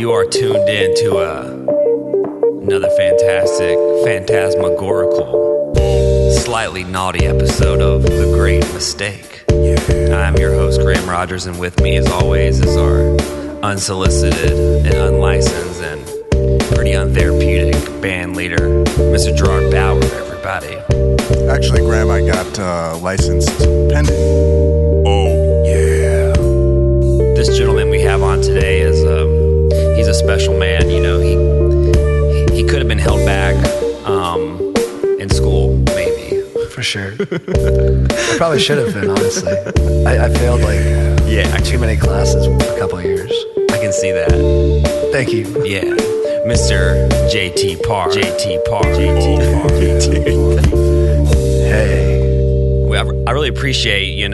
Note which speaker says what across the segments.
Speaker 1: You are tuned in to another fantastic, phantasmagorical, slightly naughty episode of The Great Mistake. I'm your host, Graham Rogers, and with me, as always, is our unsolicited and unlicensed and pretty untherapeutic band leader, Mr. Gerard Bauer, everybody.
Speaker 2: Actually, Graham, I got licensed pending.
Speaker 1: Oh, yeah. This gentleman we have on today is, he's a special man. You know, he could have been held back in school, maybe.
Speaker 3: For sure. I probably should have been, honestly. I failed too many classes for a couple of years.
Speaker 1: I can see that.
Speaker 3: Thank you.
Speaker 1: Yeah. Mr. JT Parr.
Speaker 3: Hey.
Speaker 1: Well, I really appreciate, you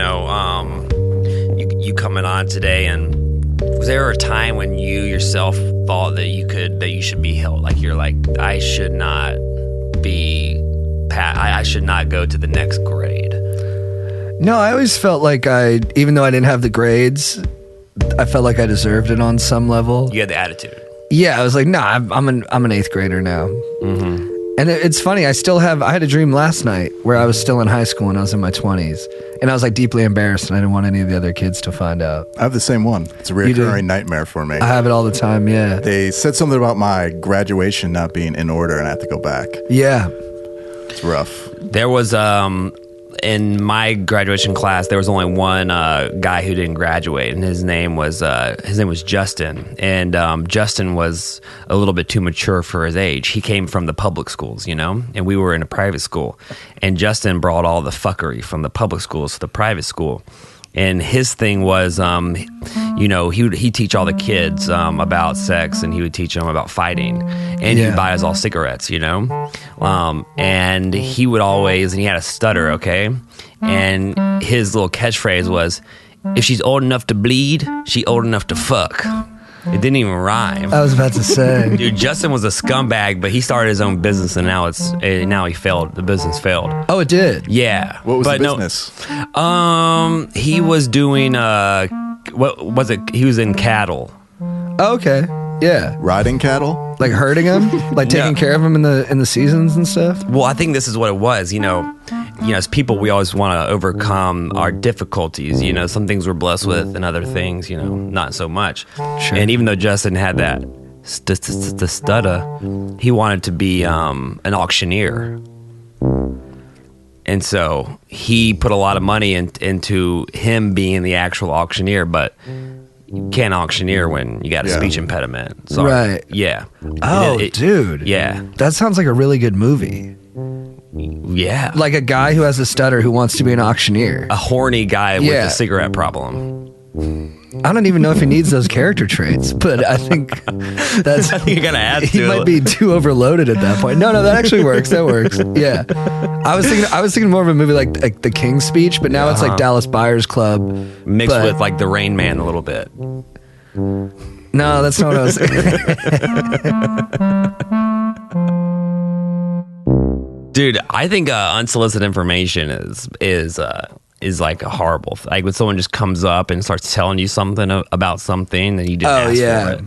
Speaker 1: coming on today. And was there a time when you yourself thought that you should be held? Like you're like, I should not go to the next grade.
Speaker 3: No, I always felt like even though I didn't have the grades, I felt like I deserved it on some level.
Speaker 1: You had the attitude.
Speaker 3: Yeah, I was like, nah, I'm an eighth grader now. Mm-hmm. And it's funny, I had a dream last night where I was still in high school and I was in my 20s. And I was like deeply embarrassed and I didn't want any of the other kids to find out.
Speaker 2: I have the same one. It's a recurring nightmare for me.
Speaker 3: I have it all the time, yeah.
Speaker 2: They said something about my graduation not being in order and I have to go back.
Speaker 3: Yeah.
Speaker 2: It's rough.
Speaker 1: There was, in my graduation class, there was only one guy who didn't graduate, and his name was Justin. And Justin was a little bit too mature for his age. He came from the public schools, and we were in a private school. And Justin brought all the fuckery from the public schools to the private school. And his thing was, he'd teach all the kids about sex, and he would teach them about fighting, and he'd buy us all cigarettes, and he would always, and he had a stutter, okay? And his little catchphrase was, if she's old enough to bleed, she old enough to fuck. It didn't even rhyme.
Speaker 3: I was about to say.
Speaker 1: Dude, Justin was a scumbag, but he started his own business, and now he failed. The business failed.
Speaker 3: Oh, it did?
Speaker 1: Yeah.
Speaker 2: What was the business?
Speaker 1: He was doing, what was it? He was in cattle.
Speaker 3: Oh, okay. Yeah.
Speaker 2: Riding cattle?
Speaker 3: Like herding them? Like taking care of them in the seasons and stuff?
Speaker 1: Well, I think this is what it was, as people, we always want to overcome our difficulties. Some things we're blessed with, and other things, not so much. Sure. And even though Justin had that stutter, he wanted to be an auctioneer. And so he put a lot of money into him being the actual auctioneer, but you can't auctioneer when you got a speech impediment. Sorry.
Speaker 3: Right.
Speaker 1: Yeah.
Speaker 3: Oh, dude.
Speaker 1: Yeah.
Speaker 3: That sounds like a really good movie.
Speaker 1: Yeah.
Speaker 3: Like a guy who has a stutter who wants to be an auctioneer.
Speaker 1: A horny guy with a cigarette problem.
Speaker 3: I don't even know if he needs those character traits, but I think that's...
Speaker 1: I think you gotta add to
Speaker 3: he
Speaker 1: it.
Speaker 3: might be too overloaded at that point. No, that actually works. That works. Yeah. I was thinking more of a movie like The King's Speech, but now it's like Dallas Buyers Club.
Speaker 1: Mixed with like The Rain Man a little bit.
Speaker 3: No, that's not what I was thinking.
Speaker 1: Dude, I think unsolicited information is like a horrible like when someone just comes up and starts telling you something about something and you didn't ask for it.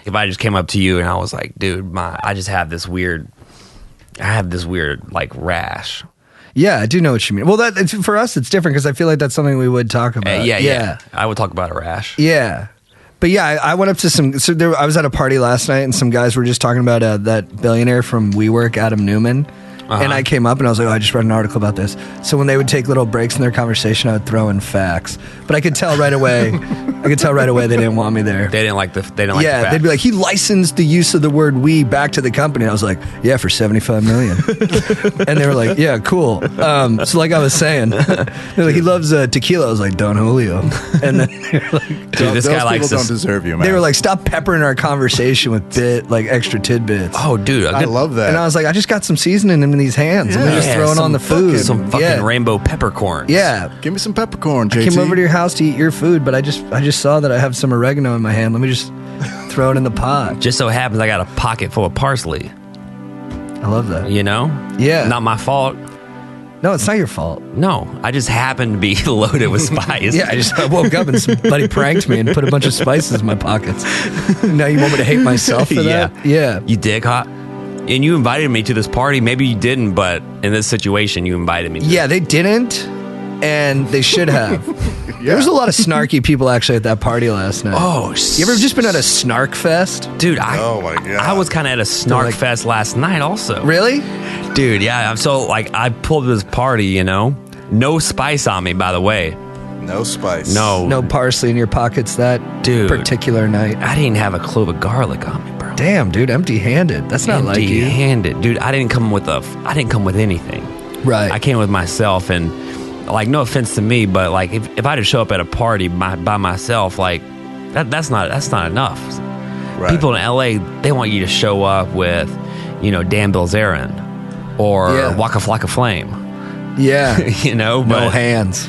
Speaker 1: If I just came up to you and I was like, dude, I have this weird like rash.
Speaker 3: Yeah, I do know what you mean. Well, for us it's different because I feel like that's something we would talk about.
Speaker 1: Yeah. I would talk about a rash.
Speaker 3: Yeah. But yeah, I went up to I was at a party last night and some guys were just talking about that billionaire from WeWork, Adam Newman. Uh-huh. And I came up and I was like, I just read an article about this. So when they would take little breaks in their conversation, I would throw in facts. But I could tell right away they didn't want me there.
Speaker 1: They didn't like the facts.
Speaker 3: They'd be like, he licensed the use of the word we back to the company. And I was like, yeah, for $75 million. And they were like, yeah, cool. So like I was saying, they're like, he loves tequila. I was like, Don Julio. And then they were like,
Speaker 1: dude, this guy likes
Speaker 2: don't deserve you, man.
Speaker 3: They were like, stop peppering our conversation with extra tidbits.
Speaker 1: Oh, dude.
Speaker 2: I love that.
Speaker 3: And I was like, I just got some seasoning in these hands. I'm just throwing on the food.
Speaker 1: Some fucking rainbow peppercorns.
Speaker 3: Yeah.
Speaker 2: Give me some peppercorn, JT.
Speaker 3: I came over to your house to eat your food, but I just saw that I have some oregano in my hand. Let me just throw it in the pot.
Speaker 1: Just so happens I got a pocket full of parsley.
Speaker 3: I love that.
Speaker 1: Yeah.
Speaker 3: Yeah.
Speaker 1: Not my fault.
Speaker 3: No, it's not your fault.
Speaker 1: No, I just happened to be loaded with spice.
Speaker 3: Yeah, I woke up and somebody pranked me and put a bunch of spices in my pockets. Now you want me to hate myself for that? Yeah.
Speaker 1: You dick hot. And you invited me to this party. Maybe you didn't, but in this situation, you invited me to
Speaker 3: Yeah, they didn't, and they should have. There was a lot of snarky people actually at that party last night.
Speaker 1: Oh,
Speaker 3: you ever just been at a snark fest?
Speaker 1: Dude,
Speaker 2: Oh my God.
Speaker 1: I was kind of at a snark fest last night also.
Speaker 3: Really?
Speaker 1: Dude, yeah. So, like, I pulled this party, you know? No spice on me, by the way.
Speaker 2: No spice.
Speaker 3: No parsley in your pockets that particular night.
Speaker 1: I didn't have a clove of garlic on me, bro.
Speaker 3: Damn, dude, empty-handed. That's not like you.
Speaker 1: Empty-handed. Dude, I didn't come with anything.
Speaker 3: Right.
Speaker 1: I came with myself, and, like, no offense to me, but, like, if I just show up at a party by myself, like, that's not enough.
Speaker 2: Right.
Speaker 1: People in LA, they want you to show up with, you know, Dan Bilzerian or Waka Flocka Flame.
Speaker 3: Yeah.
Speaker 1: You know,
Speaker 3: no
Speaker 1: but
Speaker 3: hands.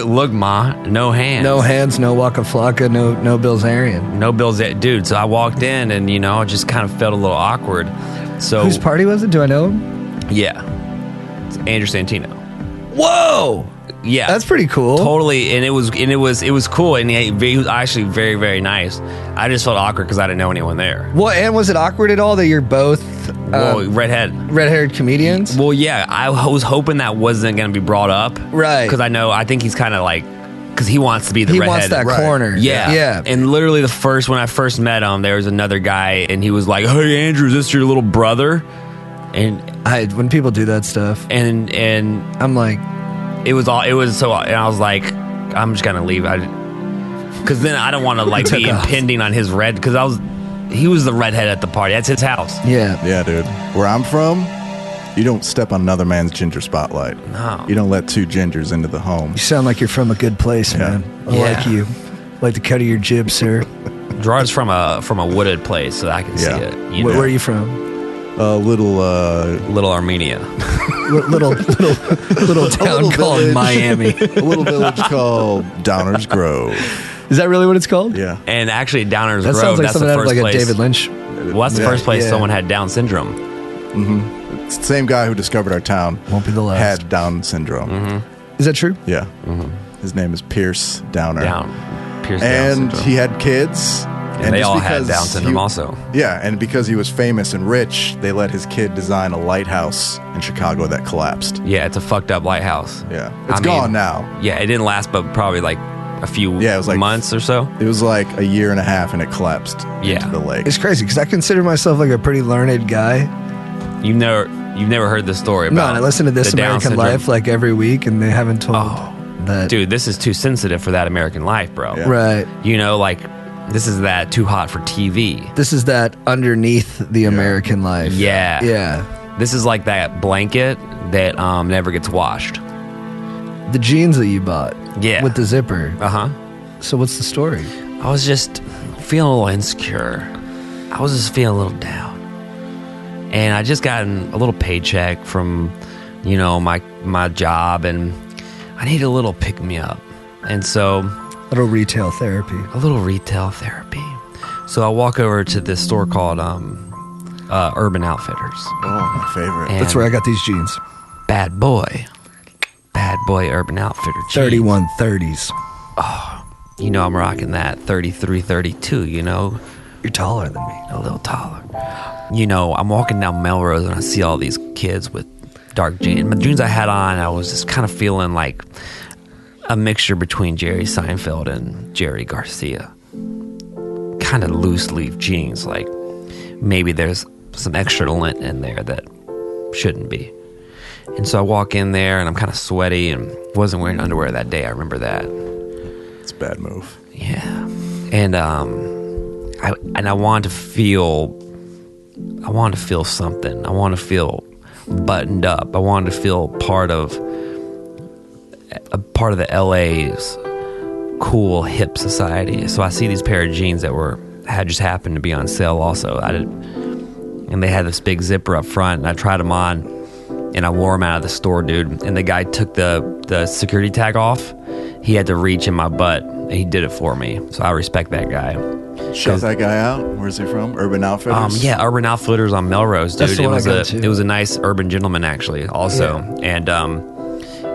Speaker 1: Look, Ma, no hands.
Speaker 3: No hands, no Waka Flocka, no Bilzerian.
Speaker 1: No Bilzerian. Dude, so I walked in and, you know, I just kind of felt a little awkward. So
Speaker 3: whose party was it? Do I know him?
Speaker 1: Yeah. It's Andrew Santino.
Speaker 3: Whoa!
Speaker 1: Yeah.
Speaker 3: That's pretty cool.
Speaker 1: Totally. And it was cool. And he was actually very, very nice. I just felt awkward because I didn't know anyone there.
Speaker 3: Well, and was it awkward at all that you're both red-haired comedians?
Speaker 1: Well, yeah. I was hoping that wasn't going to be brought up.
Speaker 3: Right.
Speaker 1: Because I think he's kind of like, because he wants to be the redhead.
Speaker 3: He wants that corner.
Speaker 1: Yeah.
Speaker 3: Yeah.
Speaker 1: And literally when I first met him, there was another guy and he was like, "Hey, Andrew, is this your little brother?" And
Speaker 3: when people do that stuff,
Speaker 1: and
Speaker 3: I'm like,
Speaker 1: and I was like, I'm just gonna leave. Because then I don't want to like be impending on his red. Because he was the redhead at the party. That's his house.
Speaker 3: Yeah,
Speaker 2: dude. Where I'm from, you don't step on another man's ginger spotlight.
Speaker 1: No,
Speaker 2: you don't let two gingers into the home.
Speaker 3: You sound like you're from a good place, man. I like you. Like the cut of your jib, sir.
Speaker 1: Gerard's from a wooded place, so I can see it.
Speaker 3: Where are you from?
Speaker 2: Little
Speaker 1: Armenia.
Speaker 3: little town called village. Miami.
Speaker 2: A little village called Downers Grove.
Speaker 3: Is that really what it's called?
Speaker 2: Yeah.
Speaker 1: And actually, Downers Grove.
Speaker 3: Sounds like
Speaker 1: that's
Speaker 3: something
Speaker 1: the
Speaker 3: out of
Speaker 1: first
Speaker 3: like
Speaker 1: place.
Speaker 3: a David Lynch.
Speaker 1: Well, that's the first place someone had Down syndrome.
Speaker 2: Mm-hmm. It's the same guy who discovered our town.
Speaker 3: Won't be the last.
Speaker 2: Had Down syndrome.
Speaker 1: Mm-hmm.
Speaker 3: Is that true?
Speaker 2: Yeah. Mm-hmm. His name is Pierce Downer.
Speaker 1: Pierce
Speaker 2: and
Speaker 1: Down
Speaker 2: he had kids.
Speaker 1: And they all had Down syndrome also.
Speaker 2: Yeah, and because he was famous and rich, they let his kid design a lighthouse in Chicago that collapsed.
Speaker 1: Yeah, it's a fucked up lighthouse.
Speaker 2: Yeah. It's gone now.
Speaker 1: Yeah, it didn't last but probably like a few
Speaker 2: it was like
Speaker 1: months or so.
Speaker 2: It was like a year and a half and it collapsed into the lake.
Speaker 3: It's crazy because I consider myself like a pretty learned guy.
Speaker 1: You've never heard the story about
Speaker 3: and I listen to This American Life like every week and they haven't told that.
Speaker 1: Dude, this is too sensitive for that American life, bro.
Speaker 2: Yeah.
Speaker 3: Right.
Speaker 1: You know, like this is that too hot for TV.
Speaker 3: This is that underneath the American life.
Speaker 1: Yeah.
Speaker 3: Yeah.
Speaker 1: This is like that blanket that never gets washed.
Speaker 3: The jeans that you bought.
Speaker 1: Yeah.
Speaker 3: With the zipper.
Speaker 1: Uh-huh.
Speaker 3: So what's the story?
Speaker 1: I was just feeling a little insecure. I was just feeling a little down. And I just gotten a little paycheck from, you know, my job, and I need a little pick-me-up. And so...
Speaker 3: A little retail therapy.
Speaker 1: So I walk over to this store called Urban Outfitters.
Speaker 2: Oh, my favorite.
Speaker 1: And
Speaker 3: that's where I got these jeans.
Speaker 1: Bad boy Urban Outfitter jeans.
Speaker 3: 3130s.
Speaker 1: Oh, you know I'm rocking that 33, 32, you know.
Speaker 3: You're taller than me.
Speaker 1: A little taller. You know, I'm walking down Melrose and I see all these kids with dark jeans. The jeans I had on, I was just kind of feeling like a mixture between Jerry Seinfeld and Jerry Garcia. Kind of loose leaf jeans, like maybe there's some extra lint in there that shouldn't be. And so I walk in there and I'm kind of sweaty and wasn't wearing underwear that day. I remember that.
Speaker 2: It's a bad move.
Speaker 1: Yeah. And I wanted to feel something. I wanted to feel buttoned up. I wanted to feel part of the LA's cool hip society. So I see these pair of jeans that had just happened to be on sale also. And they had this big zipper up front, and I tried them on, and I wore them out of the store, dude. And the guy took the security tag off. He had to reach in my butt, and he did it for me. So I respect that guy.
Speaker 2: Shout that guy out. Where's he from? Urban Outfitters?
Speaker 1: Yeah, Urban Outfitters on Melrose, dude.
Speaker 3: That's the one I go to.
Speaker 1: It was a nice urban gentleman, actually, also. Yeah. And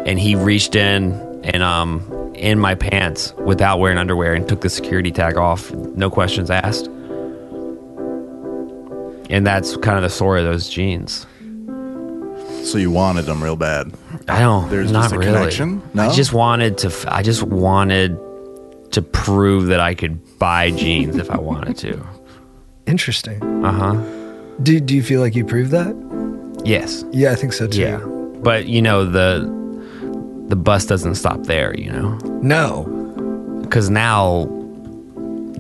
Speaker 1: and he reached in my pants without wearing underwear and took the security tag off, no questions asked. And that's kind of the story of those jeans.
Speaker 2: So you wanted them real bad.
Speaker 1: I don't.
Speaker 2: There's
Speaker 1: not
Speaker 2: just a
Speaker 1: really.
Speaker 2: connection? No?
Speaker 1: I just wanted to prove that I could buy jeans if I wanted to.
Speaker 3: Interesting.
Speaker 1: Uh-huh.
Speaker 3: Do you feel like you proved that?
Speaker 1: Yes.
Speaker 3: Yeah, I think so too.
Speaker 1: Yeah. But the bus doesn't stop there,
Speaker 3: No.
Speaker 1: Because now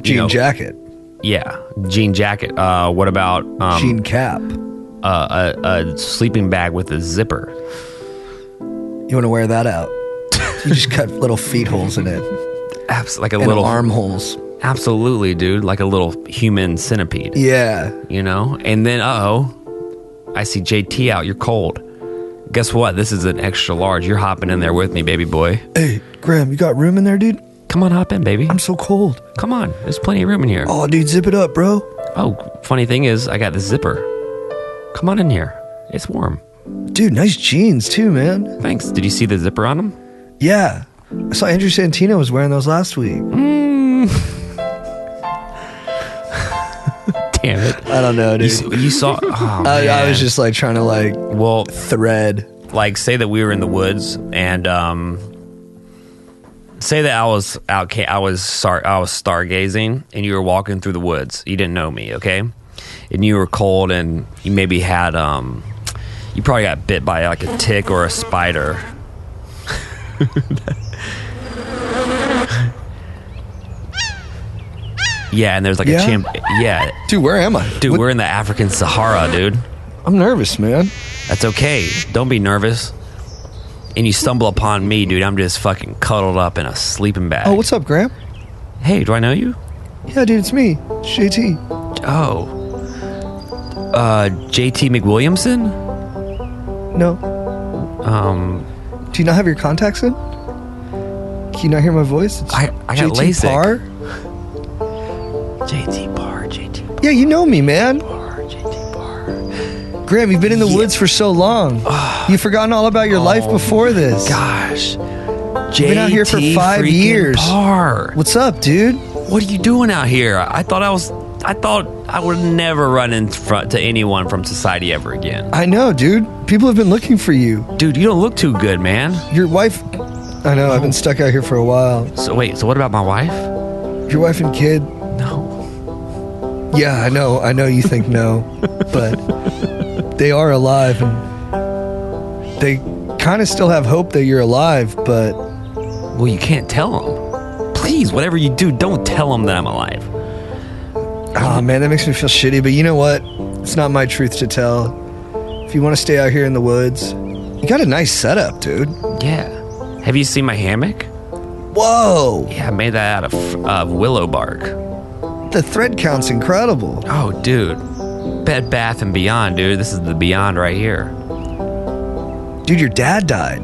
Speaker 3: Jean jacket.
Speaker 1: Yeah, jean jacket. What about
Speaker 3: Jean cap.
Speaker 1: A sleeping bag with a zipper?
Speaker 3: You want to wear that out? You just cut little feet holes in it.
Speaker 1: Like a
Speaker 3: and
Speaker 1: little
Speaker 3: arm holes.
Speaker 1: Absolutely, dude. Like a little human centipede.
Speaker 3: Yeah.
Speaker 1: And then I see JT out. You're cold. Guess what? This is an extra large. You're hopping in there with me, baby boy.
Speaker 3: Hey, Graham, you got room in there, dude?
Speaker 1: Come on, hop in, baby.
Speaker 3: I'm so cold.
Speaker 1: Come on. There's plenty of room in here.
Speaker 3: Oh, dude, zip it up, bro.
Speaker 1: Oh, funny thing is, I got the zipper. Come on in here. It's warm.
Speaker 3: Dude, nice jeans too, man.
Speaker 1: Thanks. Did you see the zipper on them?
Speaker 3: Yeah. I saw Andrew Santino was wearing those last week.
Speaker 1: Damn it.
Speaker 3: I don't know, dude.
Speaker 1: You saw... Oh,
Speaker 3: I was just like trying to thread.
Speaker 1: Like, say that we were in the woods and say that I was stargazing and you were walking through the woods. You didn't know me, okay? And you were cold and you maybe had you probably got bit by like a tick or a spider. Yeah, and there's like a chimp. Yeah.
Speaker 3: Dude, where am I?
Speaker 1: Dude, we're in the African Sahara, dude.
Speaker 3: I'm nervous, man.
Speaker 1: That's okay. Don't be nervous. And you stumble upon me, dude. I'm just fucking cuddled up in a sleeping bag.
Speaker 3: Oh, what's up, Graham?
Speaker 1: Hey, do I know you?
Speaker 3: Yeah, dude, it's me. It's JT.
Speaker 1: Oh. JT McWilliamson?
Speaker 3: No. Do you not have your contacts in? Can you not hear my voice? It's
Speaker 1: I got
Speaker 3: JT
Speaker 1: LASIK.
Speaker 3: Parr?
Speaker 1: JT Parr.
Speaker 3: Yeah, you know me, man.
Speaker 1: JT Parr.
Speaker 3: Graham, you've been in the woods for so long. You've forgotten all about your life before this.
Speaker 1: Gosh.
Speaker 3: You've been out here for 5 years.
Speaker 1: Parr.
Speaker 3: What's up, dude?
Speaker 1: What are you doing out here? I thought I would never run in front to anyone from society ever again.
Speaker 3: I know, dude. People have been looking for you.
Speaker 1: Dude, you don't look too good, man.
Speaker 3: Your wife... I know, I've been stuck out here for a while.
Speaker 1: So what about my wife?
Speaker 3: Your wife and kid...
Speaker 1: No.
Speaker 3: Yeah, I know you think no, but they are alive, and they kind of still have hope that you're alive, but...
Speaker 1: Well, you can't tell them. Please, whatever you do, don't tell them that I'm alive.
Speaker 3: Oh, man, that makes me feel shitty, but you know what? It's not my truth to tell. If you want to stay out here in the woods, you got a nice setup, dude.
Speaker 1: Yeah. Have you seen my hammock?
Speaker 3: Whoa!
Speaker 1: Yeah, I made that out of willow bark.
Speaker 3: The thread count's incredible.
Speaker 1: Oh, dude. Bed Bath & Beyond, dude. This is the Beyond right here.
Speaker 3: Dude, your dad died.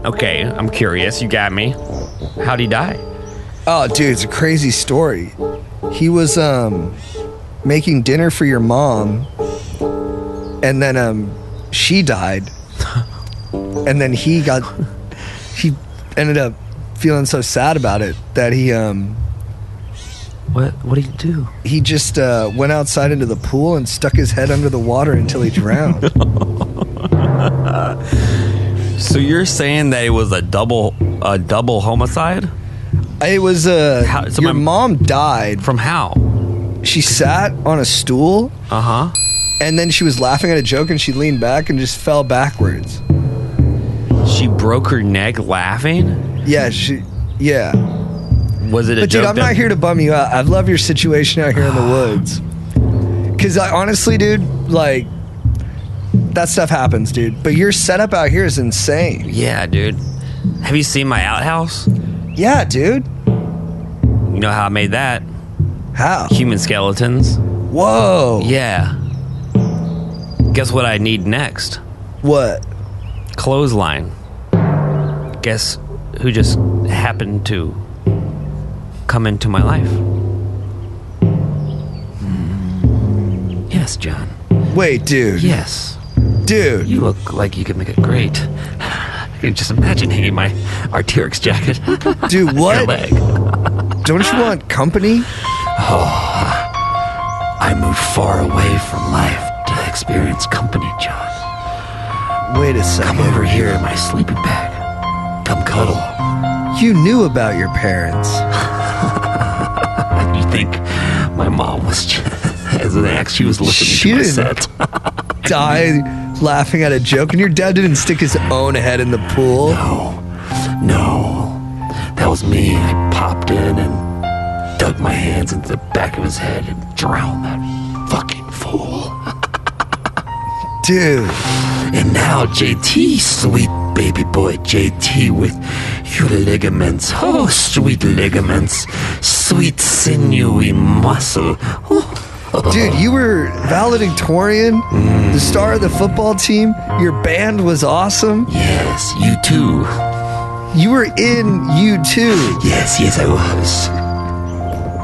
Speaker 1: Okay, I'm curious. You got me. How'd he die?
Speaker 3: Oh, dude, it's a crazy story. He was making dinner for your mom, and then she died. And then he ended up feeling so sad about it that he
Speaker 1: What did he do?
Speaker 3: He just went outside into the pool and stuck his head under the water until he drowned.
Speaker 1: So you're saying that it was a double homicide?
Speaker 3: It was your mom died
Speaker 1: From how?
Speaker 3: She sat on a stool.
Speaker 1: Uh-huh.
Speaker 3: And then she was laughing at a joke and she leaned back and just fell backwards.
Speaker 1: She broke her neck laughing?
Speaker 3: Yeah.
Speaker 1: Was it a
Speaker 3: But
Speaker 1: joke?
Speaker 3: dude, I'm not here to bum you out. I love your situation out here in the woods. Because honestly, dude, like, that stuff happens, dude. But your setup out here is insane.
Speaker 1: Yeah, dude. Have you seen my outhouse?
Speaker 3: Yeah, dude.
Speaker 1: You know how I made that?
Speaker 3: How?
Speaker 1: Human skeletons.
Speaker 3: Whoa.
Speaker 1: Yeah. Guess what I need next?
Speaker 3: What?
Speaker 1: Clothesline. Guess who just happened to come into my life? Yes, John.
Speaker 3: Wait, dude.
Speaker 1: Yes.
Speaker 3: Dude.
Speaker 1: You look like you could make a great can just imagine hanging my Arc'teryx jacket.
Speaker 3: Dude,
Speaker 1: Your
Speaker 3: what?
Speaker 1: leg.
Speaker 3: Don't you want company?
Speaker 1: I moved far away from life to experience company, John.
Speaker 3: Wait a second.
Speaker 1: Come over here in my sleeping bag. Come cuddle.
Speaker 3: You knew about your parents.
Speaker 1: You think my mom was just, as an ex, she was listening
Speaker 3: She
Speaker 1: to my
Speaker 3: didn't.
Speaker 1: set.
Speaker 3: Die laughing at a joke, and your dad didn't stick his own head in the pool.
Speaker 1: No. That was me. I popped in and dug my hands into the back of his head and drowned that fucking fool.
Speaker 3: Dude.
Speaker 1: And now JT, sweet baby boy JT with your ligaments. Oh, sweet ligaments. Sweet sinewy muscle.
Speaker 3: Dude, you were valedictorian, the star of the football team. Your band was awesome.
Speaker 1: Yes, you too.
Speaker 3: You were in U2.
Speaker 1: Yes, I was.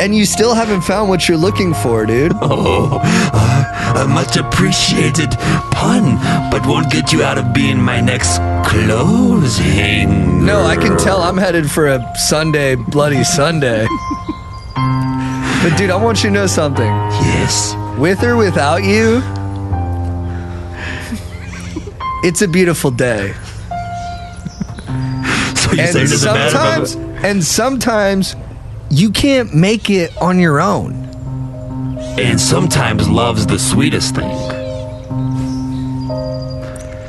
Speaker 3: And you still haven't found what you're looking for, dude.
Speaker 1: A much appreciated pun, but won't get you out of being my next clothes hanger.
Speaker 3: No, I can tell I'm headed for a Sunday, bloody Sunday. But dude, I want you to know something.
Speaker 1: Yes.
Speaker 3: With or without you, it's a beautiful day.
Speaker 1: So you say it doesn't matter.
Speaker 3: And sometimes you can't make it on your own.
Speaker 1: And sometimes love's the sweetest thing.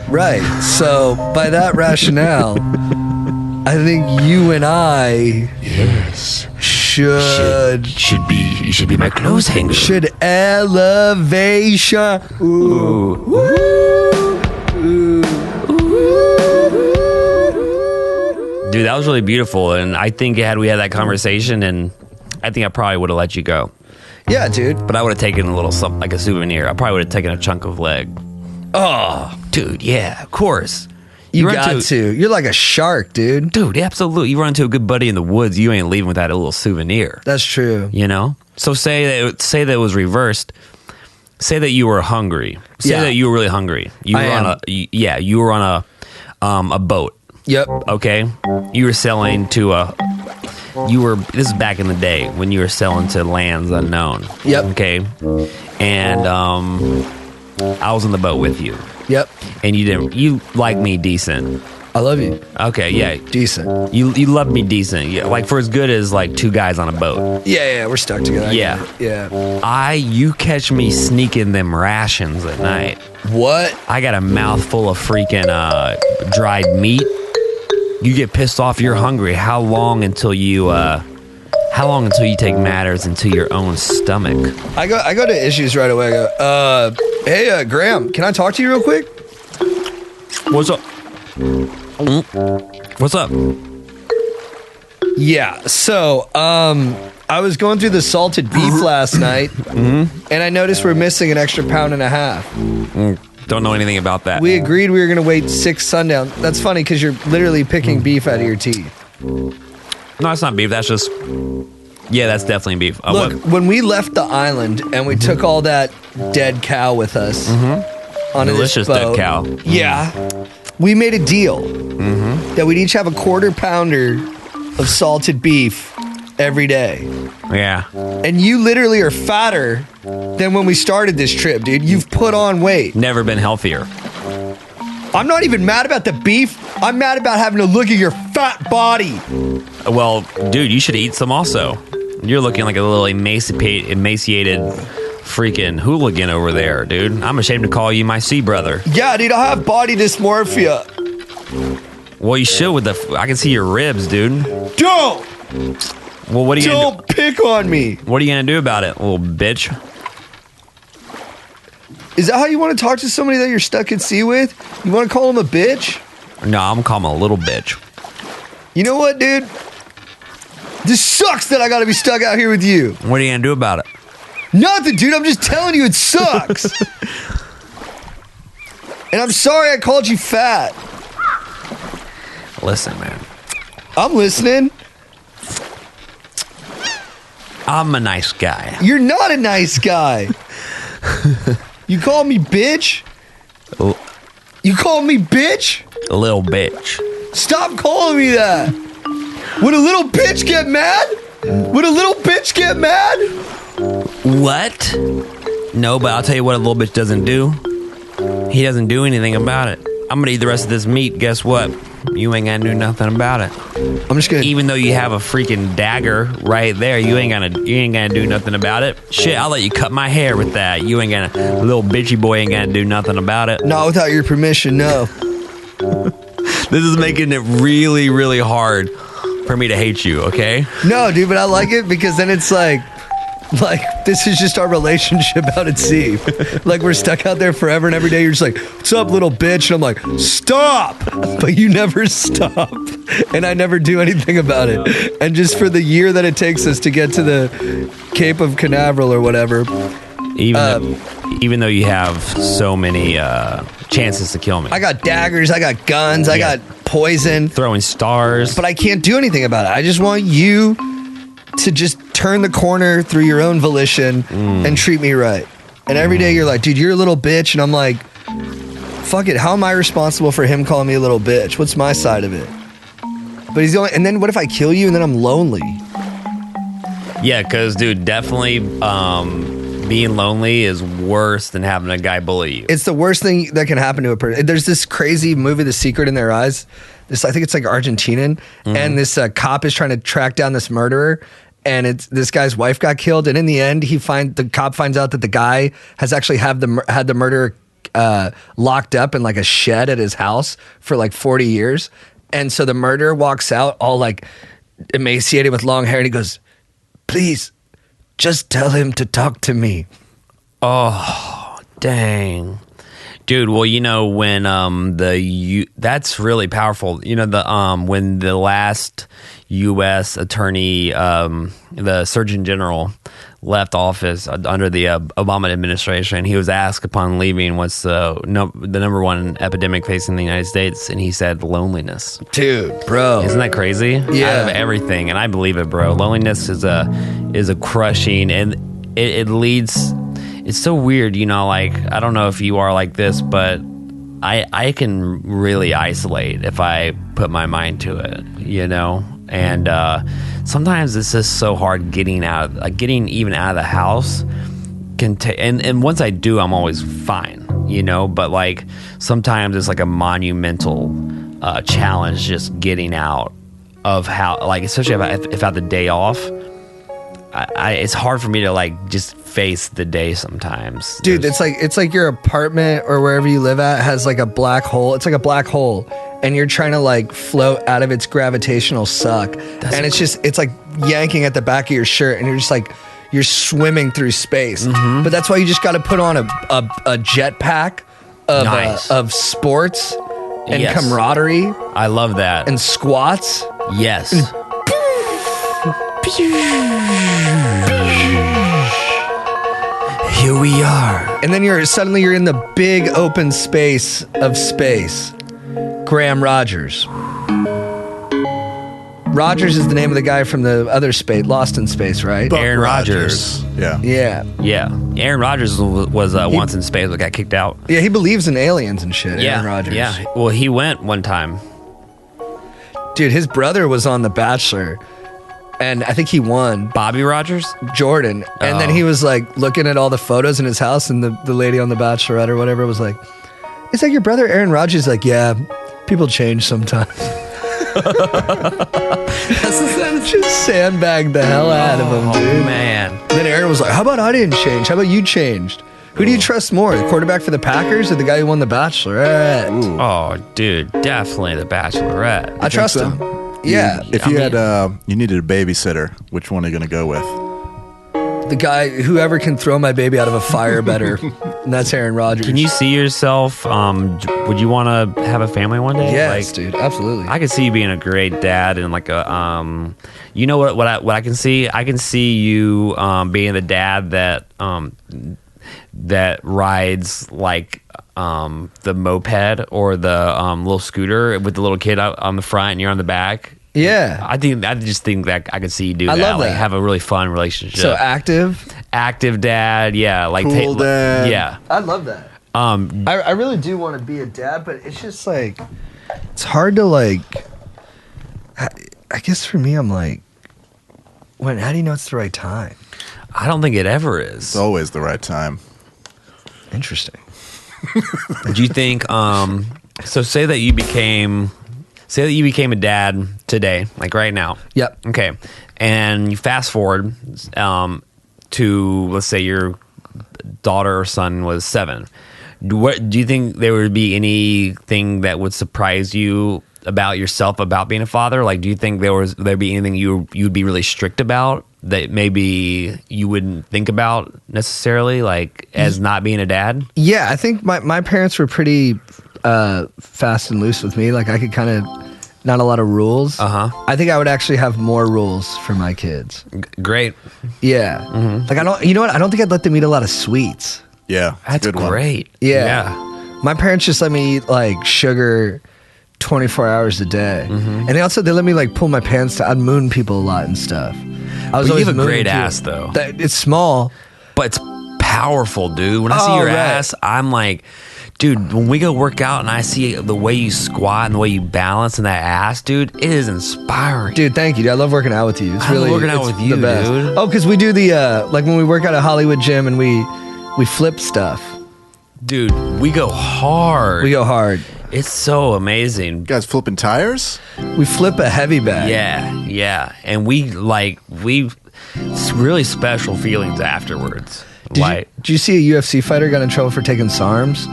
Speaker 3: Right. So by that rationale, I think you and I
Speaker 1: Yes.
Speaker 3: should
Speaker 1: You should be my clothes hanger.
Speaker 3: elevation. Ooh.
Speaker 1: Dude, that was really beautiful, and I think had we had that conversation, and I think I probably would have let you go.
Speaker 3: Yeah, dude.
Speaker 1: But I would have taken a little something like a souvenir. I probably would have taken a chunk of leg. Oh, dude, yeah, of course.
Speaker 3: You
Speaker 1: run
Speaker 3: got to. You're like a shark, dude.
Speaker 1: Dude, absolutely. You run into a good buddy in the woods, you ain't leaving without a little souvenir.
Speaker 3: That's true.
Speaker 1: You know? So say that it was reversed. Say that you were hungry. Say
Speaker 3: Yeah.
Speaker 1: that you were really hungry. You were on a boat.
Speaker 3: Yep.
Speaker 1: Okay? You were selling to this is back in the day when you were selling to lands unknown.
Speaker 3: Yep.
Speaker 1: Okay? And I was in the boat with you.
Speaker 3: Yep.
Speaker 1: And you like me decent.
Speaker 3: I love you.
Speaker 1: Okay, yeah.
Speaker 3: Decent.
Speaker 1: You love me decent. Yeah, like for as good as like two guys on a boat.
Speaker 3: Yeah, we're stuck together. I
Speaker 1: Yeah.
Speaker 3: get it. Yeah.
Speaker 1: You catch me sneaking them rations at night.
Speaker 3: What?
Speaker 1: I got a mouthful of freaking dried meat. You get pissed off, you're hungry. How long until you take matters into your own stomach?
Speaker 3: I go to issues right away. I go, hey, Graham, can I talk to you real quick?
Speaker 1: What's up? What's up?
Speaker 3: Yeah. So, I was going through the salted beef last night, and I noticed we're missing an extra pound and a half.
Speaker 1: Don't know anything about that.
Speaker 3: We agreed we were going to wait 6 sundown. That's funny because you're literally picking beef out of your teeth.
Speaker 1: No, that's not beef. That's just... Yeah, that's definitely beef.
Speaker 3: Look, when we left the island and we took all that dead cow with us on
Speaker 1: delicious
Speaker 3: this boat,
Speaker 1: dead cow.
Speaker 3: Yeah, we made a deal that we'd each have a 1/4 pounder of salted beef every day.
Speaker 1: Yeah.
Speaker 3: And you literally are fatter than when we started this trip, dude. You've put on weight.
Speaker 1: Never been healthier.
Speaker 3: I'm not even mad about the beef. I'm mad about having to look at your fat body.
Speaker 1: Well, dude, you should eat some also. You're looking like a little emaciated freaking hooligan over there, dude. I'm ashamed to call you my sea brother.
Speaker 3: Yeah, dude, I have body dysmorphia.
Speaker 1: Well, you should with I can see your ribs, dude.
Speaker 3: Don't
Speaker 1: Well, what are you gonna do?
Speaker 3: pick on me.
Speaker 1: What are you gonna do about it, little bitch?
Speaker 3: Is that how you want to talk to somebody that you're stuck at sea with? You want to call him a bitch?
Speaker 1: No, I'm gonna call him a little bitch.
Speaker 3: You know what, dude? This sucks that I gotta be stuck out here with you.
Speaker 1: What are you gonna do about it?
Speaker 3: Nothing, dude. I'm just telling you it sucks. And I'm sorry I called you fat.
Speaker 1: Listen, man.
Speaker 3: I'm listening.
Speaker 1: I'm a nice guy.
Speaker 3: You're not a nice guy. You call me bitch?
Speaker 1: L-
Speaker 3: You call me bitch?
Speaker 1: A little bitch.
Speaker 3: Stop calling me that. Would a little bitch get mad? Would a little bitch get mad?
Speaker 1: What? No, but I'll tell you what a little bitch doesn't do. He doesn't do anything about it. I'm gonna eat the rest of this meat. Guess what? You ain't gonna do nothing about it.
Speaker 3: I'm just gonna.
Speaker 1: Even though you have a freaking dagger right there, you ain't gonna do nothing about it. Shit, I'll let you cut my hair with that. You ain't gonna, little bitchy boy ain't gonna do nothing about it.
Speaker 3: Not without your permission, no.
Speaker 1: This is making it really, really hard for me to hate you, okay?
Speaker 3: No, dude, but I like it because then it's like this is just our relationship out at sea. Like we're stuck out there forever, and every day you're just like, "What's up, little bitch?" And I'm like, "Stop!" But you never stop, and I never do anything about it. And just for the year that it takes us to get to the Cape of Canaveral or whatever,
Speaker 1: even though you have so many chances to kill me,
Speaker 3: I got daggers, I got guns, I got poison,
Speaker 1: throwing stars,
Speaker 3: but I can't do anything about it. I just want you to just turn the corner through your own volition and treat me right. And every day you're like, dude, you're a little bitch. And I'm like, fuck it. How am I responsible for him calling me a little bitch? What's my side of it? But he's the only, and then what if I kill you and then I'm lonely?
Speaker 1: Yeah, because, dude, definitely being lonely is worse than having a guy bully you.
Speaker 3: It's the worst thing that can happen to a person. There's this crazy movie, The Secret in Their Eyes. I think it's like Argentinian, and this cop is trying to track down this murderer, and it's this guy's wife got killed, and in the end, the cop finds out that the guy has actually had the murderer locked up in like a shed at his house for like 40 years, and so the murderer walks out all like emaciated with long hair, and he goes, "Please, just tell him to talk to me."
Speaker 1: Oh, dang. Dude, well, you know, when that's really powerful. You know, when the last U.S. attorney, the Surgeon General, left office under the Obama administration, he was asked upon leaving what's the number one epidemic facing the United States, and he said loneliness.
Speaker 3: Dude, bro,
Speaker 1: isn't that crazy?
Speaker 3: Yeah,
Speaker 1: out of everything, and I believe it, bro. Loneliness is a crushing, and it leads. It's so weird, you know, like, I don't know if you are like this, but I can really isolate if I put my mind to it, you know? And sometimes it's just so hard getting even out of the house. And once I do, I'm always fine, you know? But, like, sometimes it's like a monumental challenge just getting out of how, like, especially if I have the day off. It's hard for me to like just face the day sometimes.
Speaker 3: Dude, it's like your apartment or wherever you live at has like a black hole. It's like a black hole, and you're trying to like float out of its gravitational suck. And it's like yanking at the back of your shirt, and you're just like, you're swimming through space. But that's why you just got to put on a jetpack of sports and camaraderie.
Speaker 1: I love that.
Speaker 3: And squats.
Speaker 1: Yes. Here we are.
Speaker 3: And then you're in the big open space of space. Graham Rogers. Rogers is the name of the guy from the other space, Lost in Space, right?
Speaker 1: Aaron Rodgers.
Speaker 3: Yeah.
Speaker 1: Aaron Rodgers was once in space but got kicked out.
Speaker 3: Yeah, he believes in aliens and shit. Aaron Rodgers.
Speaker 1: Yeah. Well, he went one time.
Speaker 3: Dude, his brother was on The Bachelor, and I think he won.
Speaker 1: Bobby Rogers?
Speaker 3: Jordan. And then he was like looking at all the photos in his house, and the lady on The Bachelorette or whatever was like, "Is that your brother Aaron Rodgers?" Like, "Yeah, people change sometimes." Just sandbagged the hell out of him, dude.
Speaker 1: Oh, man.
Speaker 3: And then Aaron was like, "How about I didn't change? How about you changed? Who do you trust more, the quarterback for the Packers or the guy who won The Bachelorette?"
Speaker 1: Ooh. Oh, dude, definitely The Bachelorette.
Speaker 3: I trust him. Yeah.
Speaker 2: If you you needed a babysitter, which one are you going to go with?
Speaker 3: The guy, whoever can throw my baby out of a fire better. And that's Aaron Rodgers.
Speaker 1: Can you see yourself, would you want to have a family one day?
Speaker 3: Yes,
Speaker 1: like,
Speaker 3: dude, absolutely.
Speaker 1: I could see you being a great dad and like a, you know what I can see? I can see you being the dad that rides like the moped or the little scooter with the little kid out on the front and you're on the back.
Speaker 3: Yeah.
Speaker 1: I just think that I could see you do that.
Speaker 3: I love
Speaker 1: like
Speaker 3: that.
Speaker 1: have a really fun relationship.
Speaker 3: So active
Speaker 1: dad, yeah, like
Speaker 2: cool dad.
Speaker 1: Yeah.
Speaker 3: I love that. I really do want to be a dad, but it's just like, it's hard to like. I guess for me, I'm like, how do you know it's the right time?
Speaker 1: I don't think it ever is.
Speaker 2: It's always the right time.
Speaker 3: Interesting.
Speaker 1: Do you think? So say that you became a dad today, like right now.
Speaker 3: Yep.
Speaker 1: Okay, and you fast forward to, let's say your daughter or son was 7. What do you think there would be anything that would surprise you about yourself about being a father? Like, do you think there'd be anything you'd be really strict about that maybe you wouldn't think about necessarily, like as not being a dad?
Speaker 3: Yeah, I think my parents were pretty fast and loose with me. Like I could kind of, not a lot of rules. I think I would actually have more rules for my kids.
Speaker 1: Great.
Speaker 3: Yeah. Like I don't think I'd let them eat a lot of sweets.
Speaker 2: Yeah,
Speaker 1: That's
Speaker 2: a good one.
Speaker 1: great.
Speaker 3: Yeah. My parents just let me eat like sugar 24 hours a day. And they let me like pull my pants down. I'd moon people a lot and stuff.
Speaker 1: But you have a great ass though.
Speaker 3: It's small.
Speaker 1: But it's powerful, dude. When I see your ass, I'm like, dude, when we go work out and I see the way you squat and the way you balance in that ass, dude, it is inspiring.
Speaker 3: Dude, thank you. Dude. I love working out with you. It's really
Speaker 1: working out with you,
Speaker 3: the best.
Speaker 1: dude.
Speaker 3: Oh, because we do the, like when we work out at Hollywood Gym and we flip stuff.
Speaker 1: Dude, we go hard.
Speaker 3: We go hard.
Speaker 1: It's so amazing.
Speaker 2: You guys flipping tires?
Speaker 3: We flip a heavy bag.
Speaker 1: Yeah. And it's really special feelings afterwards.
Speaker 3: Did you see a UFC fighter got in trouble for taking SARMs?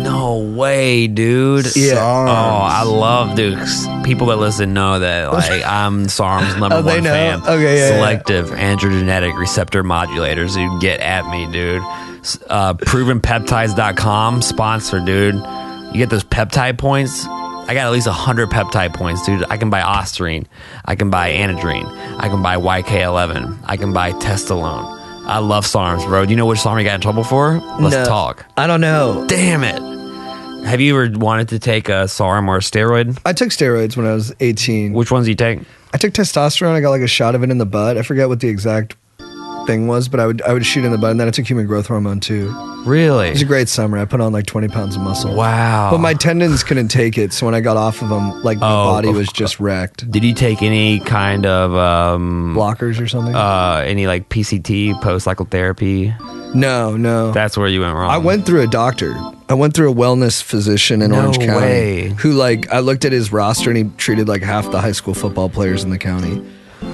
Speaker 1: No way, dude.
Speaker 3: Yeah.
Speaker 2: SARMs.
Speaker 1: Oh, I love, dude. People that listen know that, like, I'm SARM's number
Speaker 3: they
Speaker 1: one
Speaker 3: know?
Speaker 1: fan.
Speaker 3: Okay, yeah,
Speaker 1: Selective androgenetic receptor modulators. Dude, get at me, dude. Provenpeptides.com sponsor, dude. You get those peptide points. I got at least 100 peptide points, dude. I can buy Ostarine. I can buy Anadrine. I can buy YK11. I can buy Testalone. I love SARMs, bro. Do you know which SARM you got in trouble for? Let's talk.
Speaker 3: I don't know.
Speaker 1: Damn it. Have you ever wanted to take a SARM or a steroid?
Speaker 3: I took steroids when I was 18.
Speaker 1: Which ones do you take?
Speaker 3: I took testosterone. I got like a shot of it in the butt. I forget what the exact thing was, but I would shoot in the butt, and then I took human growth hormone too.
Speaker 1: Really?
Speaker 3: It was a great summer. I put on like 20 pounds of muscle.
Speaker 1: Wow.
Speaker 3: But my tendons couldn't take it, so when I got off of them, like my body was just wrecked.
Speaker 1: Did you take any kind of
Speaker 3: Blockers or something?
Speaker 1: any like PCT, post-cycle therapy?
Speaker 3: No.
Speaker 1: That's where you went wrong.
Speaker 3: I went through a doctor. I went through a wellness physician in Orange County
Speaker 1: way.
Speaker 3: who, like, I looked at his roster and he treated like half the high school football players in the county.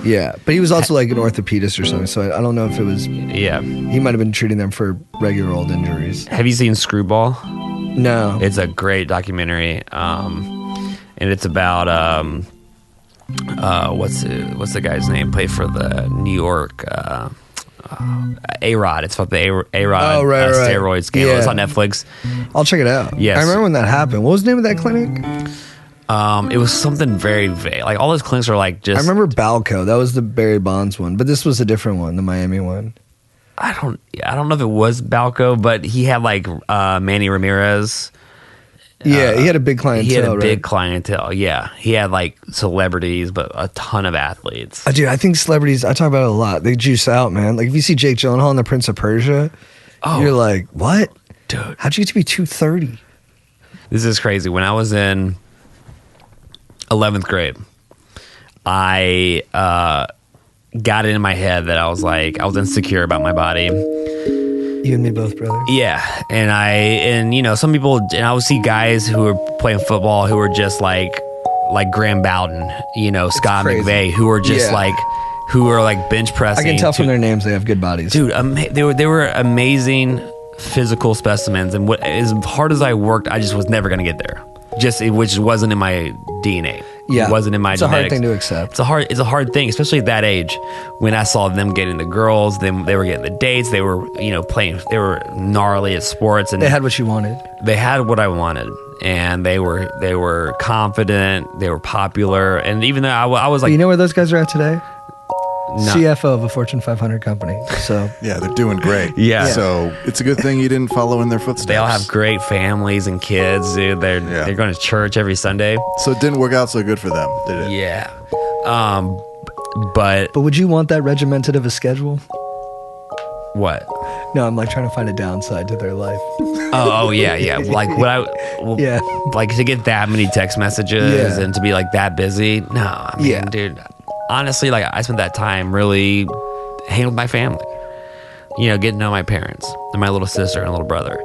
Speaker 3: Yeah, but he was also like an orthopedist or something, so I don't know if it was...
Speaker 1: Yeah.
Speaker 3: He might have been treating them for regular old injuries.
Speaker 1: Have you seen Screwball?
Speaker 3: No.
Speaker 1: It's a great documentary, and it's about what's the guy's name? Played for the New York A-Rod. It's about the A-Rod
Speaker 3: right.
Speaker 1: steroid scandal.
Speaker 3: Yeah.
Speaker 1: It's on Netflix.
Speaker 3: I'll check it out.
Speaker 1: Yes.
Speaker 3: I remember when that happened. What was the name of that clinic?
Speaker 1: It was something very vague. Like all those clinics are like just...
Speaker 3: I remember Balco. That was the Barry Bonds one, but this was a different one, the Miami one.
Speaker 1: I don't know if it was Balco, but he had like Manny Ramirez.
Speaker 3: Yeah, he had a big clientele.
Speaker 1: He had a
Speaker 3: right?
Speaker 1: big clientele. Yeah, he had like celebrities, but a ton of athletes.
Speaker 3: Dude, I think celebrities, I talk about it a lot. They juice out, man. Like if you see Jake Gyllenhaal in The Prince of Persia, you're like, what?
Speaker 1: Dude.
Speaker 3: How'd you get to be 230?
Speaker 1: This is crazy. When I was in 11th grade, I got it in my head that I was insecure about my body.
Speaker 3: You and me both, brother.
Speaker 1: Yeah, and you know, some people, and I would see guys who were playing football who were just like Graham Bowden, you know, Scott
Speaker 3: crazy.
Speaker 1: McVay, who were just who were like bench pressing.
Speaker 3: I can tell from their names they have good bodies.
Speaker 1: Dude, they were amazing physical specimens, and as hard as I worked, I just was never going to get there. Which wasn't in my DNA.
Speaker 3: Yeah,
Speaker 1: it wasn't in my
Speaker 3: it's a
Speaker 1: genetics.
Speaker 3: hard thing to accept.
Speaker 1: It's a hard thing, especially at that age. When I saw them getting the girls, they were getting the dates. They were, you know, playing. They were gnarly at sports, and
Speaker 3: they had what you wanted.
Speaker 1: They had what I wanted, and they were confident. They were popular, and even though I was like,
Speaker 3: You know where those guys are at today?
Speaker 1: no.
Speaker 3: CFO of a Fortune 500 company. So
Speaker 2: Yeah, they're doing great.
Speaker 1: Yeah.
Speaker 2: So it's a good thing you didn't follow in their footsteps.
Speaker 1: They all have great families and kids, dude. They're going to church every Sunday.
Speaker 2: So it didn't work out so good for them, did it?
Speaker 1: Yeah, but
Speaker 3: would you want that regimented of a schedule?
Speaker 1: What?
Speaker 3: No, I'm like trying to find a downside to their life.
Speaker 1: Oh yeah. Like
Speaker 3: Yeah.
Speaker 1: like to get that many text messages and to be like that busy. No, I mean, dude, honestly, like I spent that time really hanging with my family. You know, getting to know my parents and my little sister and little brother.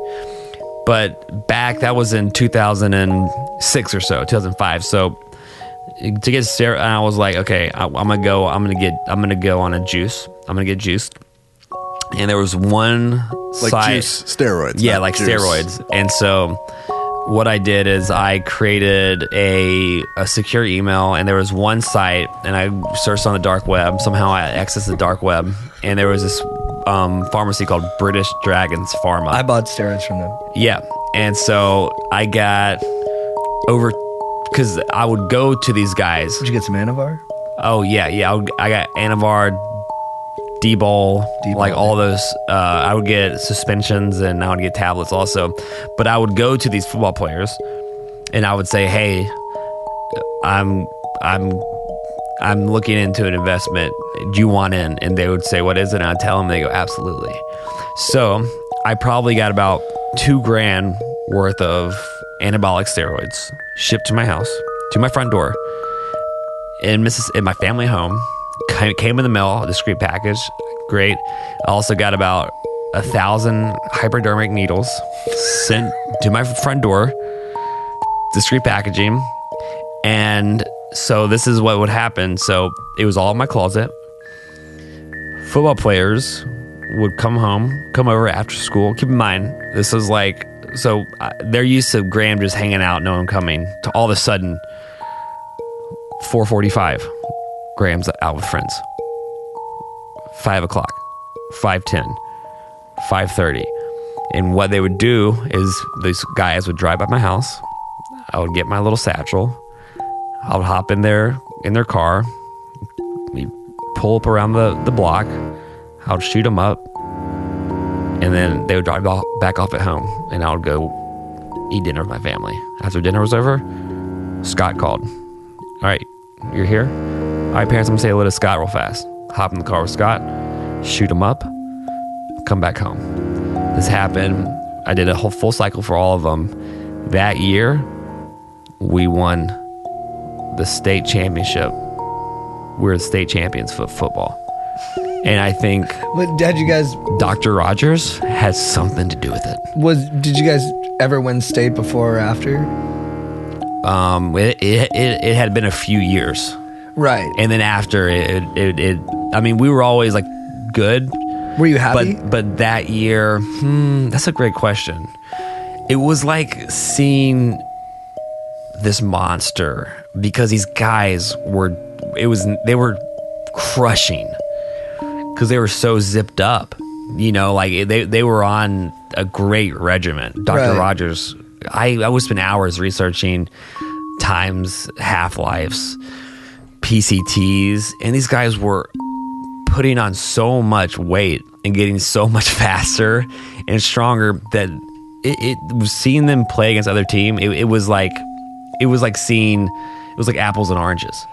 Speaker 1: But that was in 2006 or so, 2005. So to get steroids, I was like, okay, I'm gonna go on a juice. I'm gonna get juiced. And there was one
Speaker 2: like
Speaker 1: site,
Speaker 2: juice steroids.
Speaker 1: yeah, like juice. Steroids. And so what I did is I created a secure email, and there was one site, and I searched on the dark web. Somehow I accessed the dark web, and there was this pharmacy called British Dragons Pharma.
Speaker 3: I bought steroids from them.
Speaker 1: Yeah. And so I got over, because I would go to these guys.
Speaker 3: Did you get some Anavar?
Speaker 1: Oh, yeah. I got Anavar, D-ball, like all those. I would get suspensions, and I would get tablets also. But I would go to these football players, and I would say, hey, I'm looking into an investment. Do you want in? And they would say, what is it? And I'd tell them. They go, absolutely. So I probably got about $2,000 worth of anabolic steroids shipped to my house, to my front door in my family home. Came in the mail, a discreet package. Great. I also got about 1,000 hypodermic needles sent to my front door, discreet packaging. And so this is what would happen. So it was all in my closet. Football players would come over after school. Keep in mind, this is like, so they're used to Graham just hanging out, no one coming, to all of a sudden 4:45, Graham's out with friends. 5 o'clock, 5:10, 5:30. And what they would do is these guys would drive by my house. I would get my little satchel. I would hop in their car. We pull up around the block. I would shoot them up. And then they would drive back off at home. And I would go eat dinner with my family. After dinner was over, Scott called. All right, you're here? All right, parents, I'm going to say hello to Scott real fast. Hop in the car with Scott, shoot him up, come back home. This happened. I did a whole full cycle for all of them. That year, we won the state championship. We were the state champions for football. And I think
Speaker 3: Did you guys
Speaker 1: Dr. Rogers has something to do with it.
Speaker 3: Did you guys ever win state before or after?
Speaker 1: It had been a few years.
Speaker 3: Right.
Speaker 1: And then after it I mean, we were always like good.
Speaker 3: Were you happy?
Speaker 1: But that year, that's a great question. It was like seeing this monster, because these guys they were crushing, because they were so zipped up, you know, like they were on a great regimen. Dr. Rogers, I would spend hours researching times, half-lives, PCTs, and these guys were putting on so much weight and getting so much faster and stronger that it was seeing them play against other team. It was like apples and oranges.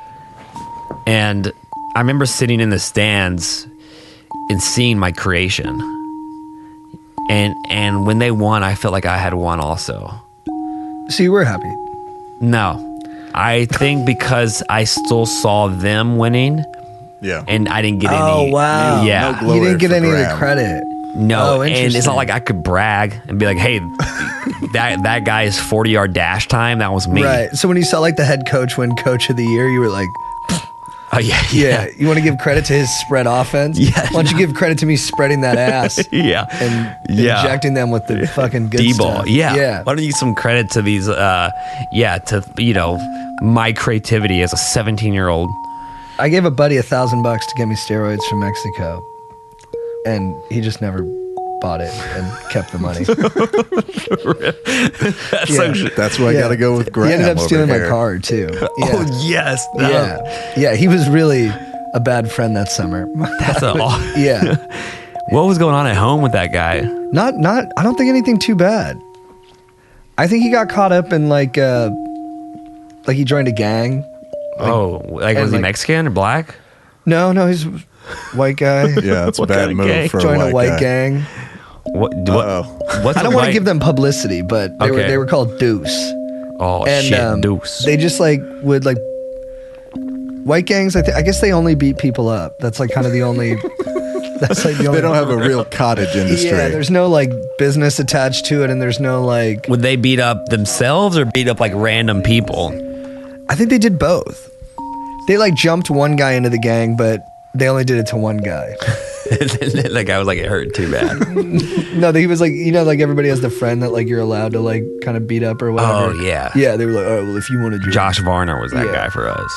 Speaker 1: And I remember sitting in the stands and seeing my creation. And when they won, I felt like I had won also.
Speaker 3: So you were happy?
Speaker 1: No. I think because I still saw them winning.
Speaker 2: Yeah.
Speaker 1: And I didn't get any.
Speaker 3: Oh, wow.
Speaker 1: Yeah.
Speaker 2: No glory
Speaker 3: You didn't get
Speaker 2: for
Speaker 3: any of
Speaker 2: Graham.
Speaker 3: the credit.
Speaker 1: No,
Speaker 3: Oh,
Speaker 1: and it's
Speaker 3: interesting.
Speaker 1: not like I could brag and be like, hey, that guy's 40-yard dash time, that was me.
Speaker 3: Right. So when you saw like the head coach win coach of the year, you were like,
Speaker 1: Oh, yeah.
Speaker 3: yeah. You want to give credit to his spread offense?
Speaker 1: Yeah.
Speaker 3: Why don't you give credit to me spreading that ass?
Speaker 1: Yeah.
Speaker 3: And
Speaker 1: Yeah.
Speaker 3: injecting them with the fucking good
Speaker 1: D-ball.
Speaker 3: stuff.
Speaker 1: Yeah.
Speaker 3: Yeah.
Speaker 1: Why don't you give some credit to these, my creativity as a 17-year-old.
Speaker 3: I gave a buddy $1,000 to get me steroids from Mexico, and he just never bought it and kept the money.
Speaker 2: That's why I got to go with Graham.
Speaker 3: He ended up
Speaker 2: over
Speaker 3: stealing my
Speaker 2: here.
Speaker 3: car too. Yeah.
Speaker 1: Oh, yes.
Speaker 3: Yeah. He was really a bad friend that summer.
Speaker 1: That's
Speaker 3: Yeah.
Speaker 1: What was going on at home with that guy?
Speaker 3: Not. I don't think anything too bad. I think he got caught up in like he joined a gang.
Speaker 1: Was he
Speaker 3: like-
Speaker 1: Mexican or black?
Speaker 3: No, he's White guy.
Speaker 2: Yeah, that's a
Speaker 1: What
Speaker 2: bad
Speaker 1: kind of
Speaker 2: move
Speaker 1: gang?
Speaker 2: for
Speaker 3: Join
Speaker 2: a white guy.
Speaker 3: gang.
Speaker 1: What's
Speaker 3: I don't want to give them publicity, but
Speaker 1: Okay.
Speaker 3: they were called Deuce.
Speaker 1: Oh
Speaker 3: And
Speaker 1: shit, Deuce.
Speaker 3: they just like would like white gangs. I guess they only beat people up. That's like kind of the only. That's like the only.
Speaker 2: They don't have a real cottage industry.
Speaker 3: Yeah, there's no like business attached to it, and there's no like.
Speaker 1: Would they beat up themselves or beat up like random people?
Speaker 3: I think they did both. They like jumped one guy into the gang, but they only did it to one guy.
Speaker 1: That guy was like, it hurt too bad.
Speaker 3: No, he was like, like everybody has the friend that like you're allowed to like kind of beat up or whatever.
Speaker 1: Oh, yeah.
Speaker 3: Yeah, they were like, oh well, if you want to join.
Speaker 1: Josh Varner was that
Speaker 3: Yeah.
Speaker 1: guy for us.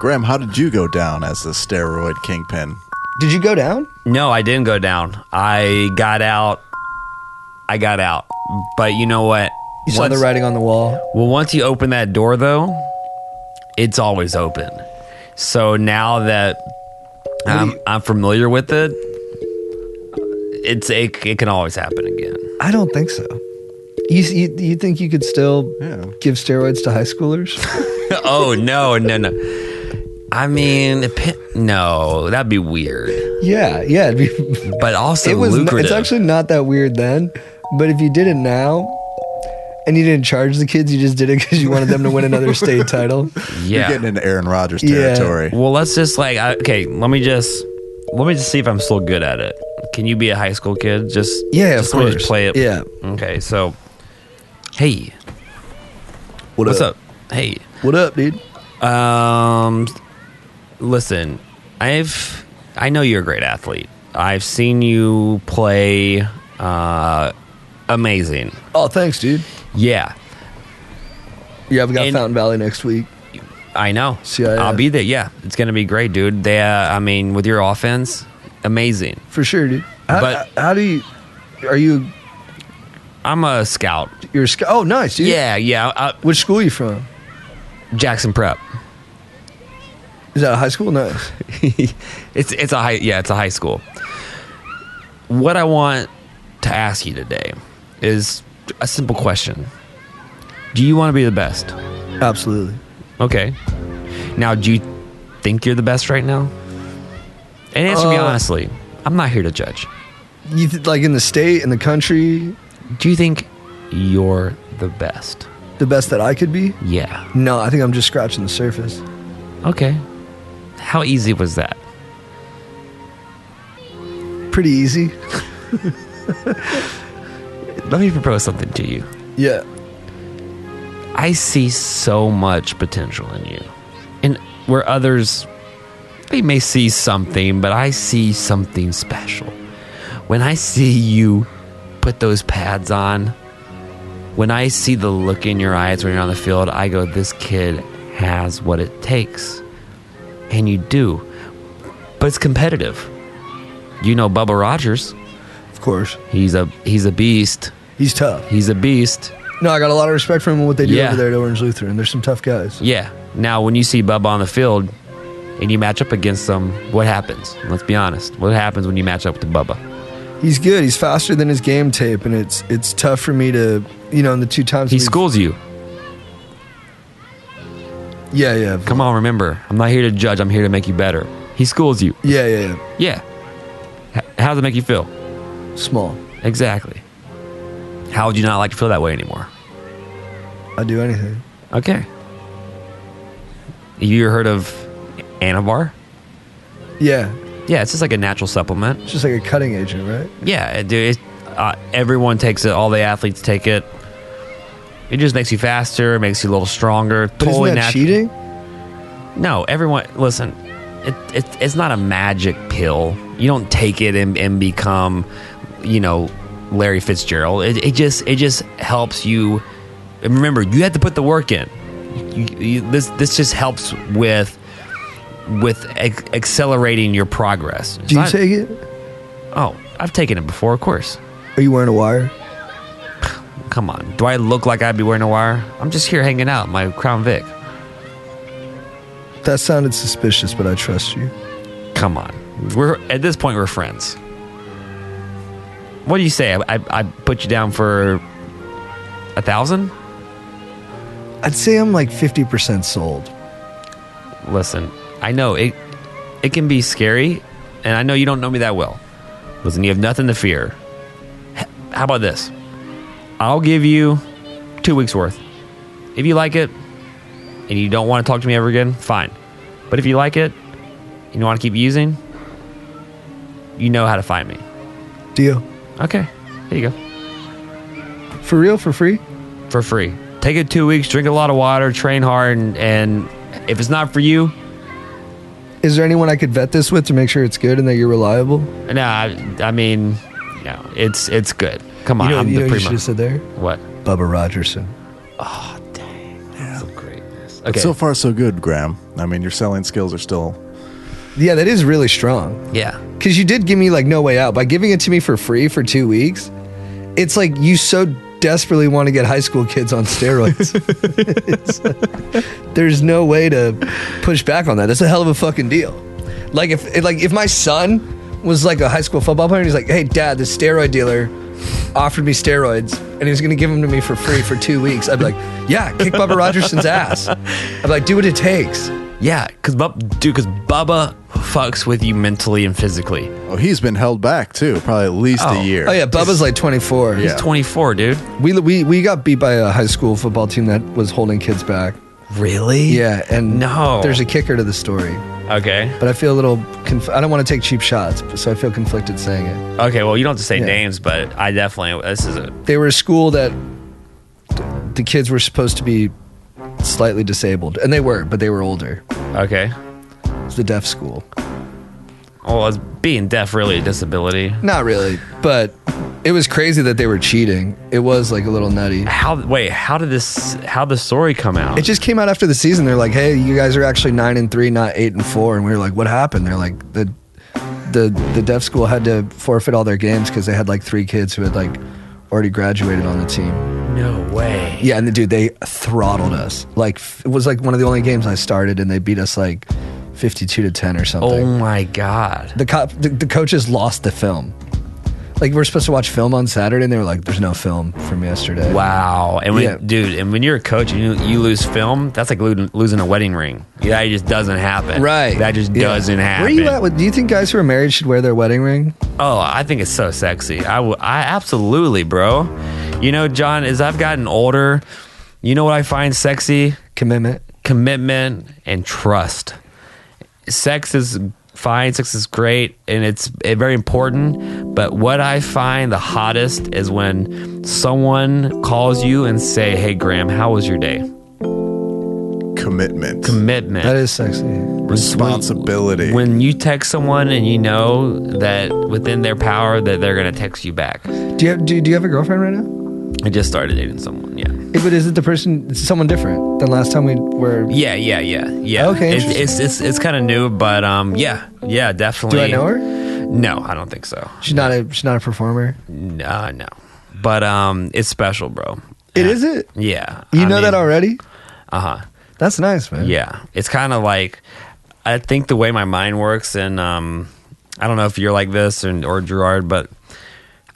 Speaker 2: Graham, how did you go down as the steroid kingpin?
Speaker 3: Did you go down?
Speaker 1: No, I didn't go down. I got out. But you know what?
Speaker 3: You saw the writing on the wall.
Speaker 1: Well, once you open that door, though, it's always open. So now that I'm familiar with it, it can always happen again.
Speaker 3: I don't think so. You think you could still give steroids to high schoolers?
Speaker 1: Oh, no. I mean, no, that'd be weird.
Speaker 3: Yeah. It'd be,
Speaker 1: But also
Speaker 3: It's
Speaker 1: lucrative.
Speaker 3: actually not that weird then. But if you did it now, and you didn't charge the kids, you just did it because you wanted them to win another state title.
Speaker 2: You're
Speaker 1: Yeah.
Speaker 2: getting into Aaron Rodgers
Speaker 3: Yeah.
Speaker 2: territory.
Speaker 1: Well, let's just okay. Let me just see if I'm still good at it. Can you be a high school kid? Just
Speaker 3: Yeah,
Speaker 1: just
Speaker 3: of
Speaker 1: let me
Speaker 3: course.
Speaker 1: play it.
Speaker 3: Yeah.
Speaker 1: Okay. So, hey, what's up? Hey.
Speaker 3: What up, dude?
Speaker 1: Listen, I know you're a great athlete. I've seen you play amazing.
Speaker 3: Oh, thanks, dude.
Speaker 1: Yeah,
Speaker 3: Yeah, we got
Speaker 1: And-
Speaker 3: Fountain Valley next week.
Speaker 1: I know.
Speaker 3: CIF.
Speaker 1: I'll be there. Yeah, it's gonna be great, dude. They, I mean, with your offense, amazing.
Speaker 3: For sure, dude.
Speaker 1: But-
Speaker 3: how do you... Are you...
Speaker 1: I'm a scout.
Speaker 3: You're a scout? Oh, nice, dude.
Speaker 1: Yeah.
Speaker 3: Which school are you from?
Speaker 1: Jackson Prep.
Speaker 3: Is that a high school? Nice.
Speaker 1: It's a high school. What I want to ask you today is a simple question. Do you want to be the best?
Speaker 3: Absolutely.
Speaker 1: Okay. Now, do you think you're the best right now? And answer me honestly. I'm not here to judge.
Speaker 3: Like in the state, in the country,
Speaker 1: Do you think you're the best?
Speaker 3: the best that I could be?
Speaker 1: Yeah.
Speaker 3: No, I think I'm just scratching the surface.
Speaker 1: Okay. How easy was that?
Speaker 3: Pretty easy.
Speaker 1: Let me propose something to you.
Speaker 3: Yeah.
Speaker 1: I see so much potential in you. And where others, they may see something, but I see something special. When I see you put those pads on, when I see the look in your eyes when you're on the field, I go, this kid has what it takes. And you do. But it's competitive. You know Bubba Rogers.
Speaker 3: Of course.
Speaker 1: He's a beast.
Speaker 3: He's tough.
Speaker 1: He's a beast.
Speaker 3: No, I got a lot of respect for him and what they do
Speaker 1: Yeah.
Speaker 3: over there at Orange Lutheran. There's some tough guys.
Speaker 1: Yeah. Now, when you see Bubba on the field and you match up against them, what happens? Let's be honest. What happens when you match up with Bubba?
Speaker 3: He's good. He's faster than his game tape, and it's tough for me to, in the 2 times...
Speaker 1: He schools you.
Speaker 3: Yeah.
Speaker 1: Come on, remember. I'm not here to judge. I'm here to make you better. He schools you.
Speaker 3: Yeah.
Speaker 1: Yeah. How does it make you feel?
Speaker 3: Small.
Speaker 1: Exactly. How would you not like to feel that way anymore?
Speaker 3: I'd do anything.
Speaker 1: Okay. You ever heard of Anavar?
Speaker 3: Yeah.
Speaker 1: Yeah, it's just like a natural supplement.
Speaker 3: It's just like a cutting agent, right?
Speaker 1: Yeah, dude. Everyone takes it. All the athletes take it. It just makes you faster. Makes you a little stronger.
Speaker 3: But isn't that cheating?
Speaker 1: No, everyone. Listen, it's not a magic pill. You don't take it and become, Larry Fitzgerald. It just helps you. And remember, you have to put the work in. This just helps with accelerating your progress.
Speaker 3: Do you take it?
Speaker 1: Oh, I've taken it before, of course.
Speaker 3: Are you wearing a wire?
Speaker 1: Come on. Do I look like I'd be wearing a wire? I'm just here hanging out, my Crown Vic.
Speaker 3: That sounded suspicious, but I trust you.
Speaker 1: Come on. At this point, we're friends. What do you say? I put you down for 1,000?
Speaker 3: I'd say I'm like 50% sold.
Speaker 1: Listen, I know it can be scary, and I know you don't know me that well. Listen, you have nothing to fear. How about this? I'll give you 2 weeks worth. If you like it and you don't want to talk to me ever again, fine. But if you like it and you want to keep using, you know how to find me.
Speaker 3: Deal.
Speaker 1: Okay, there you go.
Speaker 3: For real? For free?
Speaker 1: For free. Take it 2 weeks, drink a lot of water, train hard, and if it's not for you...
Speaker 3: Is there anyone I could vet this with to make sure it's good and that you're reliable?
Speaker 1: Nah, I mean, no, it's good. Come on,
Speaker 3: You know
Speaker 1: the
Speaker 3: you should have said there?
Speaker 1: What?
Speaker 3: Bubba Rogerson.
Speaker 1: Oh, dang. That's so greatness.
Speaker 2: But
Speaker 1: Okay.
Speaker 2: so far, so good, Graham. I mean, your selling skills are still...
Speaker 3: Yeah, that is really strong.
Speaker 1: Yeah.
Speaker 3: Because you did give me like no way out. By giving it to me for free for 2 weeks, it's like you so desperately want to get high school kids on steroids. There's no way to push back on that. That's a hell of a fucking deal. Like if my son was like a high school football player and he's like, hey, Dad, this steroid dealer offered me steroids and he's going to give them to me for free for 2 weeks, I'd be like, yeah, kick Bubba Rogerson's ass. I'd be like, do what it takes.
Speaker 1: Yeah, because Bubba fucks with you mentally and physically.
Speaker 2: Oh, he's been held back, too. Probably at least a year.
Speaker 3: Oh, yeah, Bubba's like 24.
Speaker 1: He's 24, dude.
Speaker 3: We got beat by a high school football team that was holding kids back.
Speaker 1: Really?
Speaker 3: Yeah, and
Speaker 1: No.
Speaker 3: there's a kicker to the story.
Speaker 1: Okay.
Speaker 3: But I feel a little, I don't want to take cheap shots, so I feel conflicted saying it.
Speaker 1: Okay, well, you don't have to say
Speaker 3: Yeah.
Speaker 1: names, but I definitely, this is a...
Speaker 3: They were a school that the kids were supposed to be slightly disabled, and they were, but they were older.
Speaker 1: Okay.
Speaker 3: It's the deaf school.
Speaker 1: Well, is being deaf really a disability?
Speaker 3: Not really, but it was crazy that they were cheating. It was like a little nutty.
Speaker 1: How did the story come out?
Speaker 3: It just came out after the season. They're like, "Hey, you guys are actually 9-3, not 8-4," and we were like, "What happened?" They're like, "The deaf school had to forfeit all their games because they had like 3 kids who had like already graduated on the team."
Speaker 1: No way.
Speaker 3: Yeah, and they throttled us. Like it was like one of the only games I started, and they beat us like 52-10 or something.
Speaker 1: Oh my God.
Speaker 3: The coaches lost the film. Like we're supposed to watch film on Saturday, and they were like, "There's no film from yesterday."
Speaker 1: Wow. And when you're a coach and you lose film, that's like losing a wedding ring. Yeah, it just doesn't happen.
Speaker 3: Right.
Speaker 1: That just doesn't happen.
Speaker 3: Where are you at? Do you think guys who are married should wear their wedding ring?
Speaker 1: Oh, I think it's so sexy. I absolutely, bro. You know, John, as I've gotten older, you know what I find sexy?
Speaker 3: Commitment
Speaker 1: And trust. Sex is fine, sex is great, and it's very important, but what I find the hottest is when someone calls you and say, "Hey Graham, how was your day?"
Speaker 2: Commitment.
Speaker 3: That is sexy.
Speaker 2: Responsibility.
Speaker 1: When you text someone and you know that within their power that they're going to text you back.
Speaker 3: Do you have a girlfriend right now?
Speaker 1: I just started dating someone, yeah.
Speaker 3: But is it the person, someone different than last time we were?
Speaker 1: Yeah.
Speaker 3: Okay,
Speaker 1: It's kind of new, but yeah, definitely.
Speaker 3: Do I know her?
Speaker 1: No, I don't think so.
Speaker 3: She's not a performer.
Speaker 1: No. But it's special, bro.
Speaker 3: It is it?
Speaker 1: Yeah.
Speaker 3: You know that already?
Speaker 1: Uh-huh.
Speaker 3: That's nice, man.
Speaker 1: Yeah. It's kind of like, I think the way my mind works, and I don't know if you're like this or Gerard, but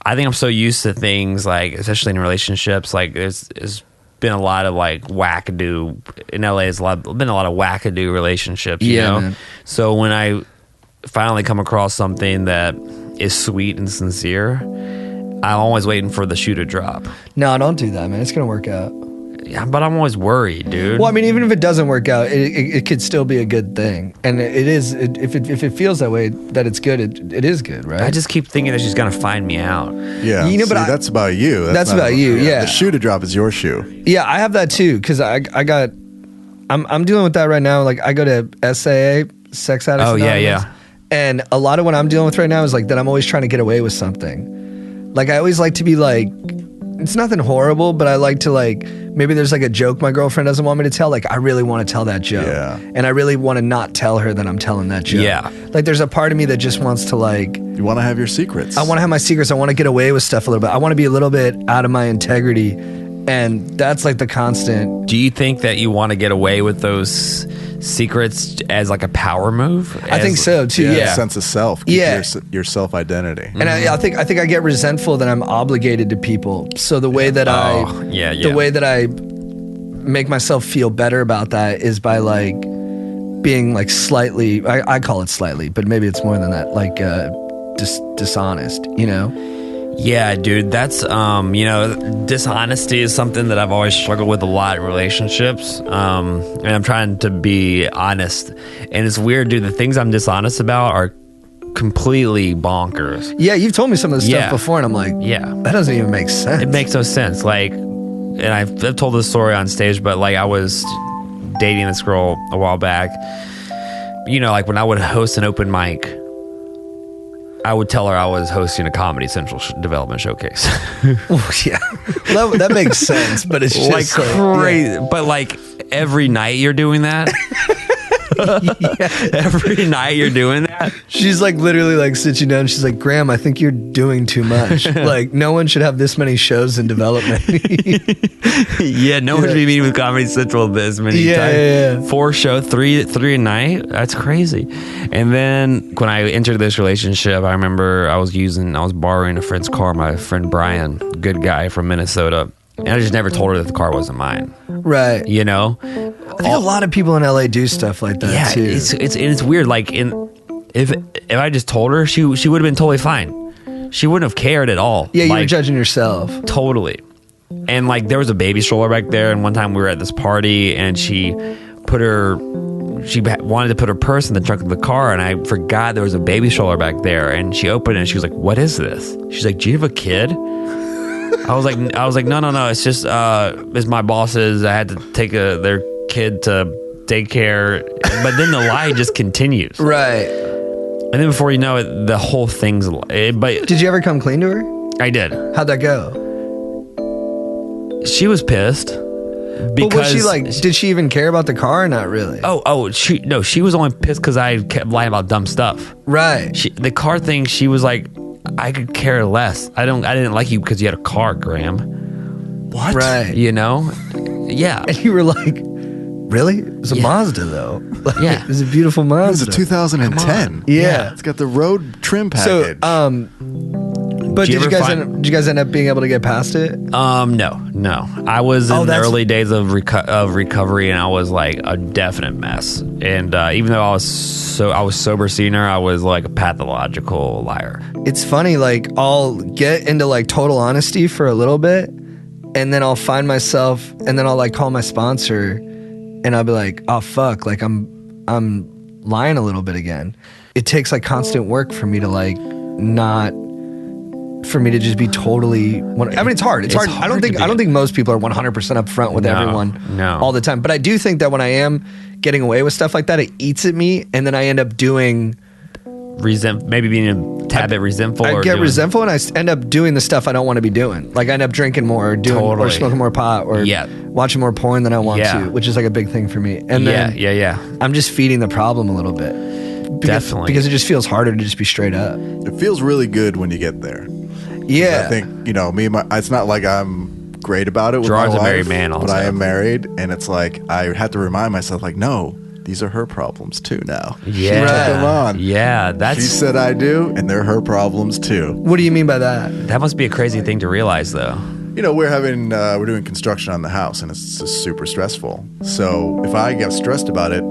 Speaker 1: I think I'm so used to things like, especially in relationships, like there's been a lot of like wackadoo in LA. There's been a lot of wackadoo relationships, you know?
Speaker 3: Man.
Speaker 1: So when I finally come across something that is sweet and sincere, I'm always waiting for the shoe to drop.
Speaker 3: No, don't do that, man. It's gonna work out.
Speaker 1: Yeah, but I'm always worried, dude.
Speaker 3: Well, I mean, even if it doesn't work out, it could still be a good thing, and it is. If it feels that way, that it's good, it is good, right?
Speaker 1: I just keep thinking that she's gonna find me out.
Speaker 2: Yeah,
Speaker 3: You know, but
Speaker 2: that's about you.
Speaker 3: That's
Speaker 2: not
Speaker 3: about you, yeah.
Speaker 2: The shoe to drop is your shoe.
Speaker 3: Yeah, I have that too because I'm dealing with that right now. Like I go to SAA, Sex Addicts
Speaker 1: Oh, yeah,
Speaker 3: Anonymous,
Speaker 1: yeah.
Speaker 3: and a lot of what I'm dealing with right now is like that I'm always trying to get away with something. Like I always like to be like, it's nothing horrible, but I like to like, maybe there's like a joke my girlfriend doesn't want me to tell. Like I really want to tell that joke.
Speaker 2: Yeah.
Speaker 3: And I really want to not tell her that I'm telling that joke.
Speaker 1: Yeah.
Speaker 3: Like there's a part of me that just wants to like,
Speaker 2: You want to have your secrets.
Speaker 3: I want to have my secrets. I want to get away with stuff a little bit. I want to be a little bit out of my integrity. And that's like the constant.
Speaker 1: Do you think that you want to get away with those secrets as like a power move?
Speaker 3: I think so too. Yeah.
Speaker 2: Sense of self. Keep
Speaker 3: Yeah.
Speaker 2: your self identity.
Speaker 3: And I think I get resentful that I'm obligated to people. So the way that the way that I make myself feel better about that is by like being like slightly, I call it slightly, but maybe it's more than that, like dishonest, you know?
Speaker 1: Yeah, dude, that's, dishonesty is something that I've always struggled with a lot in relationships. And I'm trying to be honest. And it's weird, dude. The things I'm dishonest about are completely bonkers.
Speaker 3: Yeah, you've told me some of the stuff before, and I'm like, that doesn't even make sense.
Speaker 1: It makes no sense. Like, and I've told this story on stage, but like I was dating this girl a while back. You know, like when I would host an open mic, I would tell her I was hosting a Comedy Central development showcase.
Speaker 3: Well, yeah, well, that makes sense, but it's just
Speaker 1: like crazy. Yeah. But like every night you're doing that. Every night you're doing that.
Speaker 3: She's like literally like sits you down. She's like, Graham, I think you're doing too much. Like no one should have this many shows in development.
Speaker 1: No one should be meeting with Comedy Central this many times. Yeah. 4 shows, three a night. That's crazy. And then when I entered this relationship, I remember I was borrowing a friend's car, my friend Brian, good guy from Minnesota. And I just never told her that the car wasn't mine.
Speaker 3: Right.
Speaker 1: You know?
Speaker 3: I think a lot of people in LA do stuff like that too.
Speaker 1: It's weird. Like if I just told her, she would have been totally fine. She wouldn't have cared at all.
Speaker 3: Yeah, you were judging yourself.
Speaker 1: Totally. And like there was a baby stroller back there, and one time we were at this party, and she wanted to put her purse in the trunk of the car, and I forgot there was a baby stroller back there, and she opened it and she was like, "What is this?" She's like, "Do you have a kid?" I was like, no, it's just it's my bosses. I had to take their kid to daycare, but then the lie just continues,
Speaker 3: right?
Speaker 1: And then before you know it, the whole thing's. But
Speaker 3: did you ever come clean to her?
Speaker 1: I did.
Speaker 3: How'd that go?
Speaker 1: She was pissed. Because
Speaker 3: was she like? Did she even care about the car or not really?
Speaker 1: She was only pissed because I kept lying about dumb stuff.
Speaker 3: Right.
Speaker 1: The car thing. She was like, I could care less. I didn't like you because you had a car, Graham.
Speaker 3: What? Right.
Speaker 1: You know? Yeah.
Speaker 3: And you were like, really? It was a Mazda though. Like,
Speaker 1: yeah.
Speaker 3: It was a beautiful Mazda.
Speaker 2: It was a 2010.
Speaker 3: Yeah.
Speaker 2: It's got the road trim package.
Speaker 3: So, but did you guys end up being able to get past it?
Speaker 1: No. I was in the early days of recovery, and I was like a definite mess. And even though I was sober seeing her, I was like a pathological liar.
Speaker 3: It's funny, like I'll get into like total honesty for a little bit, and then I'll find myself, and then I'll like call my sponsor, and I'll be like, oh fuck, like I'm lying a little bit again. It takes like constant work for me to like for me to just be totally. I mean, it's hard. It's hard. I don't think most people are 100% upfront with everyone all the time. But I do think that when I am getting away with stuff like that, it eats at me, and then I end up doing
Speaker 1: maybe being a tad bit resentful.
Speaker 3: I get resentful, and I end up doing the stuff I don't want to be doing. Like I end up drinking more, or smoking more pot, or watching more porn than I want to, which is like a big thing for me. And then I'm just feeding the problem a little bit. Because it just feels harder to just be straight up.
Speaker 2: It feels really good when you get there.
Speaker 3: Yeah.
Speaker 2: I think, it's not like I'm great about it with
Speaker 1: Gerard's
Speaker 2: my wife,
Speaker 1: a married man also.
Speaker 2: But I am married, and it's like I had to remind myself, like, no, these are her problems too now.
Speaker 1: Yeah.
Speaker 2: She took them on.
Speaker 1: Yeah,
Speaker 2: she said I do, and they're her problems too.
Speaker 3: What do you mean by that?
Speaker 1: That must be a crazy thing to realize, though.
Speaker 2: We're doing construction on the house, and it's just super stressful. So if I get stressed about it,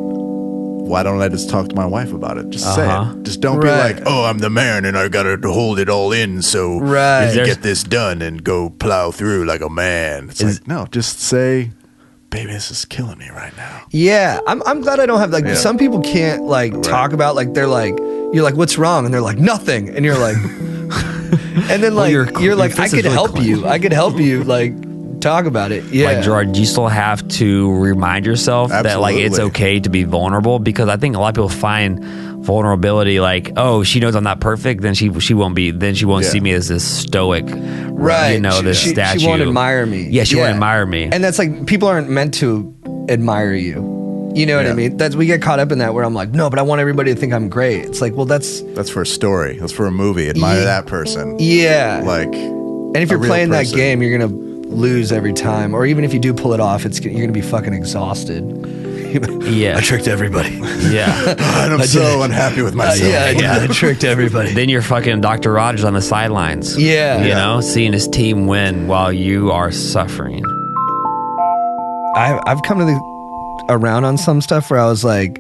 Speaker 2: why don't I just talk to my wife about it? Just say it. Just don't be like, oh, I'm the man and I got to hold it all in so you get this done and go plow through like a man. It's like, no, just say, baby, this is killing me right now.
Speaker 3: Yeah, I'm glad I don't have like some people can't like talk about like they're like, you're like, what's wrong? And they're like, nothing. And you're like, and then like you're like, I could help you. I could help you like talk about it. Yeah.
Speaker 1: Like, Gerard, you still have to remind yourself that like it's okay to be vulnerable, because I think a lot of people find vulnerability like, oh, she knows I'm not perfect, then she won't see me as this stoic,
Speaker 3: right?
Speaker 1: This statue.
Speaker 3: She won't admire me.
Speaker 1: Yeah, she won't admire me.
Speaker 3: And that's like, people aren't meant to admire you. You know what I mean? We get caught up in that where I'm like, no, but I want everybody to think I'm great. It's like, well, that's
Speaker 2: for a story. That's for a movie. Admire that person.
Speaker 3: Yeah.
Speaker 2: Like,
Speaker 3: and if you're playing that game, you're gonna lose every time, or even if you do pull it off, you're gonna be fucking exhausted.
Speaker 1: Yeah,
Speaker 3: I tricked everybody.
Speaker 1: Yeah,
Speaker 2: and I'm so unhappy with myself.
Speaker 3: I tricked everybody.
Speaker 1: Then you're fucking Dr. Rogers on the sidelines.
Speaker 3: Yeah,
Speaker 1: seeing his team win while you are suffering.
Speaker 3: I've come around on some stuff where I was like,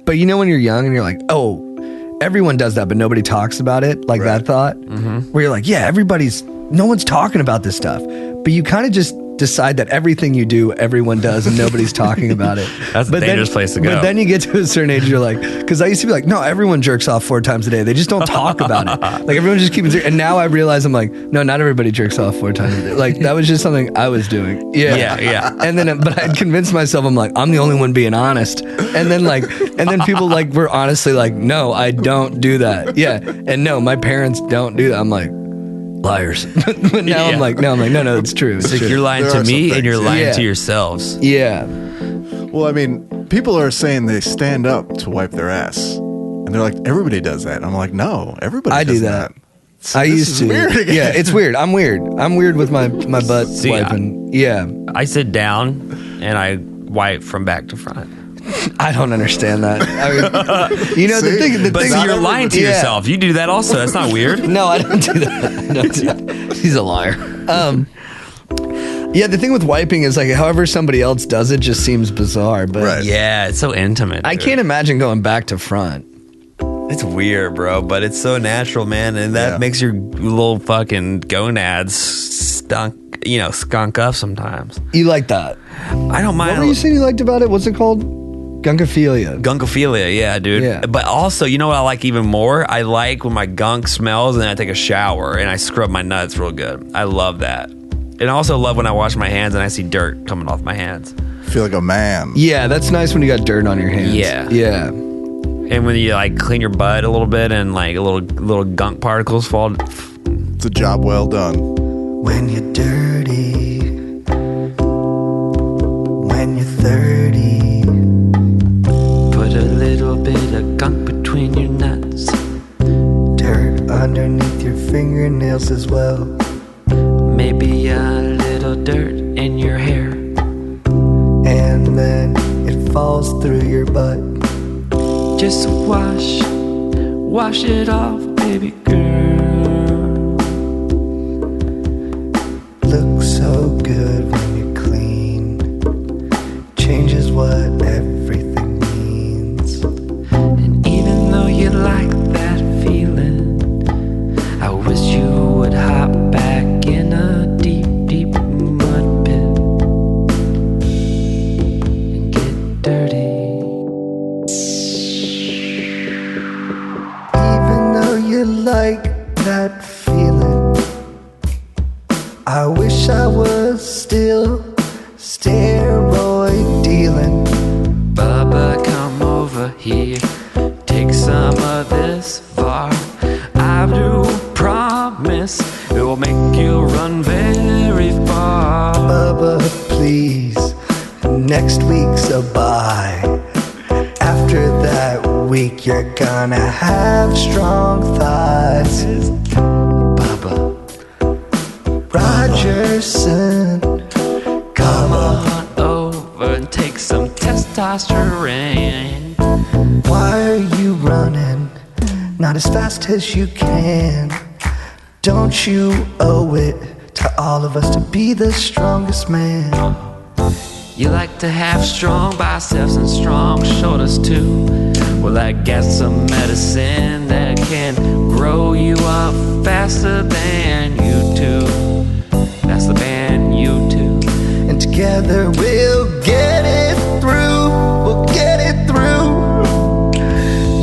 Speaker 3: But you know when you're young and you're like, oh, everyone does that, but nobody talks about it, like that thought, where you're like, yeah, no one's talking about this stuff. But you kind of just decide that everything you do, everyone does, and nobody's talking about it.
Speaker 1: That's a dangerous place to go.
Speaker 3: But then you get to a certain age, you're like, because I used to be like, no, everyone jerks off 4 times a day. They just don't talk about it. Like everyone just keeps it. And now I realize I'm like, no, not everybody jerks off 4 times a day. Like that was just something I was doing. Yeah. And then, but I'd convinced myself, I'm like, I'm the only one being honest. And then people like were honestly like, no, I don't do that. Yeah. And no, my parents don't do that. I'm like, liars. But now I'm like, no, it's true.
Speaker 1: It's like you're lying to me and you're lying to yourselves.
Speaker 3: Yeah.
Speaker 2: Well, I mean, people are saying they stand up to wipe their ass. And they're like, everybody does that. I'm like, no, everybody does that. So
Speaker 3: I used to.
Speaker 2: Weird again.
Speaker 3: Yeah, it's weird. I'm weird with my butt wiping.
Speaker 1: I sit down and I wipe from back to front.
Speaker 3: I don't understand that. I mean, you know, the thing
Speaker 1: you're lying to yourself. You do that also. That's not weird.
Speaker 3: No, I don't do that. He's a liar. Yeah, the thing with wiping is like, however somebody else does it just seems bizarre. But
Speaker 1: yeah, it's so intimate.
Speaker 3: I can't imagine going back to front.
Speaker 1: It's weird, bro, but it's so natural, man, and that makes your little fucking gonads skunk up sometimes.
Speaker 3: You like that?
Speaker 1: I don't mind.
Speaker 3: What were you saying you liked about it? What's it called? Gunkophilia,
Speaker 1: yeah, dude. Yeah. But also, you know what I like even more? I like when my gunk smells and then I take a shower and I scrub my nuts real good. I love that. And I also love when I wash my hands and I see dirt coming off my hands.
Speaker 2: Feel like a man.
Speaker 3: Yeah, that's nice when you got dirt on your hands. Yeah.
Speaker 1: And when you like clean your butt a little bit and like little gunk particles fall.
Speaker 2: It's a job well done.
Speaker 3: When you're dirty, when you're 30.
Speaker 1: Put a little bit of gunk between your nuts.
Speaker 3: Dirt underneath your fingernails as well.
Speaker 1: Maybe a little dirt in your hair.
Speaker 3: And then it falls through your butt.
Speaker 1: Just wash it off, baby girl.
Speaker 3: Looks so good when you're clean. Changes what everything means.
Speaker 1: And even though you like that feeling, I wish you would hop back in a deep, deep mud pit and get dirty.
Speaker 3: Even though you like that feeling, I wish I was still steroid dealing.
Speaker 1: Bubba, come over here, take some of this bar. I do promise it will make you run very far.
Speaker 3: Bubba, please, next week's a bye. After that week, you're gonna have strong thighs.
Speaker 1: Bubba,
Speaker 3: Rogerson,
Speaker 1: come on over and take some testosterone.
Speaker 3: why are you running? Not as fast as you can. Don't you owe it to all of us to be the strongest man?
Speaker 1: You like to have strong biceps and strong shoulders too. Well, I got some medicine that can grow you up faster than you two. Faster than you two.
Speaker 3: And together we'll get it through. We'll get it through.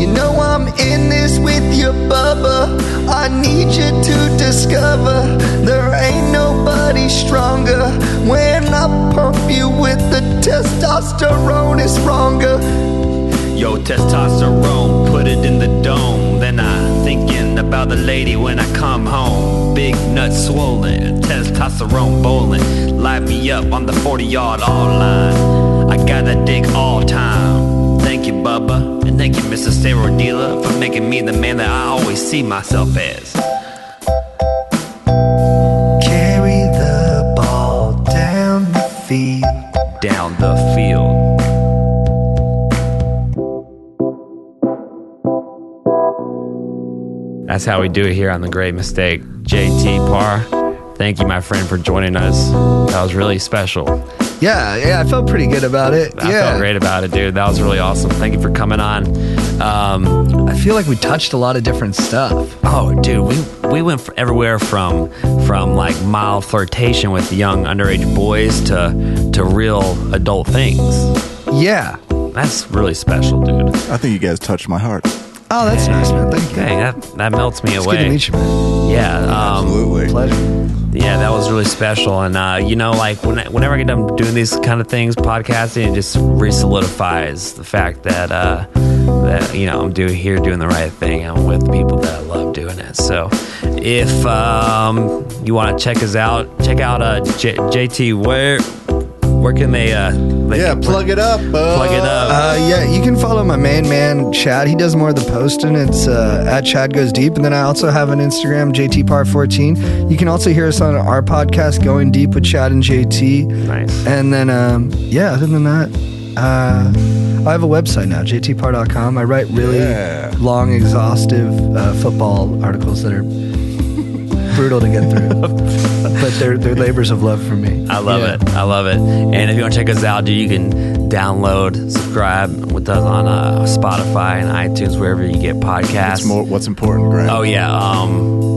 Speaker 3: You know I'm in this with you, Bubba. I need you to discover there ain't nobody stronger. When I pump you with the testosterone, it's stronger.
Speaker 1: Yo, testosterone, put it in the dome. Then I'm thinking about the lady when I come home. Big nuts swollen, testosterone bowling. Light me up on the 40-yard all line. I got that dick all time. Thank you, Bubba, and thank you, Mr. Steroid Dealer, for making me the man that I always see myself as.
Speaker 3: Carry the ball down the field.
Speaker 1: Down the field. That's how we do it here on The Great Mistake. JT Parr, thank you, my friend, for joining us. That was really special.
Speaker 3: Yeah, I felt pretty good about it.
Speaker 1: I felt great about it, dude. That was really awesome. Thank you for coming on.
Speaker 3: I feel like we touched a lot of different stuff.
Speaker 1: Oh, dude, we went everywhere from like mild flirtation with young underage boys to real adult things.
Speaker 3: Yeah.
Speaker 1: That's really special, dude.
Speaker 2: I think you guys touched my heart.
Speaker 3: Oh, that's nice, man. Thank you.
Speaker 1: Dang, that melts me away.
Speaker 3: It's good to meet you, man.
Speaker 1: Yeah,
Speaker 2: Absolutely.
Speaker 3: Pleasure.
Speaker 1: Yeah, that was really special. And, you know, like whenever I get done doing these kind of things, podcasting, it just re-solidifies the fact that, you know, I'm here doing the right thing. I'm with people that I love doing it. So if you want to check us out, check out JT. Where can they
Speaker 2: plug it up.
Speaker 1: Plug it up.
Speaker 3: Yeah, you can follow my main man, Chad. He does more of the posting. It's at Chad Goes Deep. And then I also have an Instagram, JT Parr 14. You can also hear us on our podcast, Going Deep with Chad and JT.
Speaker 1: Nice.
Speaker 3: And then, other than that, I have a website now, jtparr.com. I write really long, exhaustive football articles that are brutal to get through. But they're labors of love for me.
Speaker 1: I love it. I love it. And if you want to check us out, dude, you can download, subscribe with us on Spotify and iTunes, wherever you get podcasts.
Speaker 2: What's important, Grant?
Speaker 1: Oh, yeah.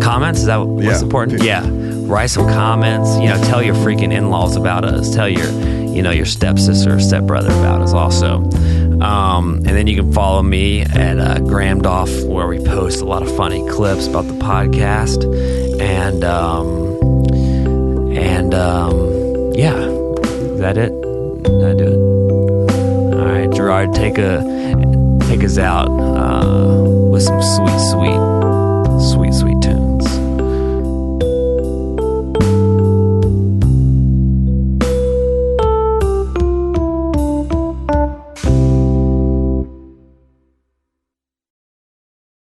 Speaker 1: Comments? Is that what's important?
Speaker 2: Dude.
Speaker 1: Yeah. Write some comments. You know, tell your freaking in-laws about us. Tell your stepsister or stepbrother about us also. And then you can follow me at Gramdoff, where we post a lot of funny clips about the podcast. And yeah, is that it? Did I do it? All right, Gerard, take us out with some sweet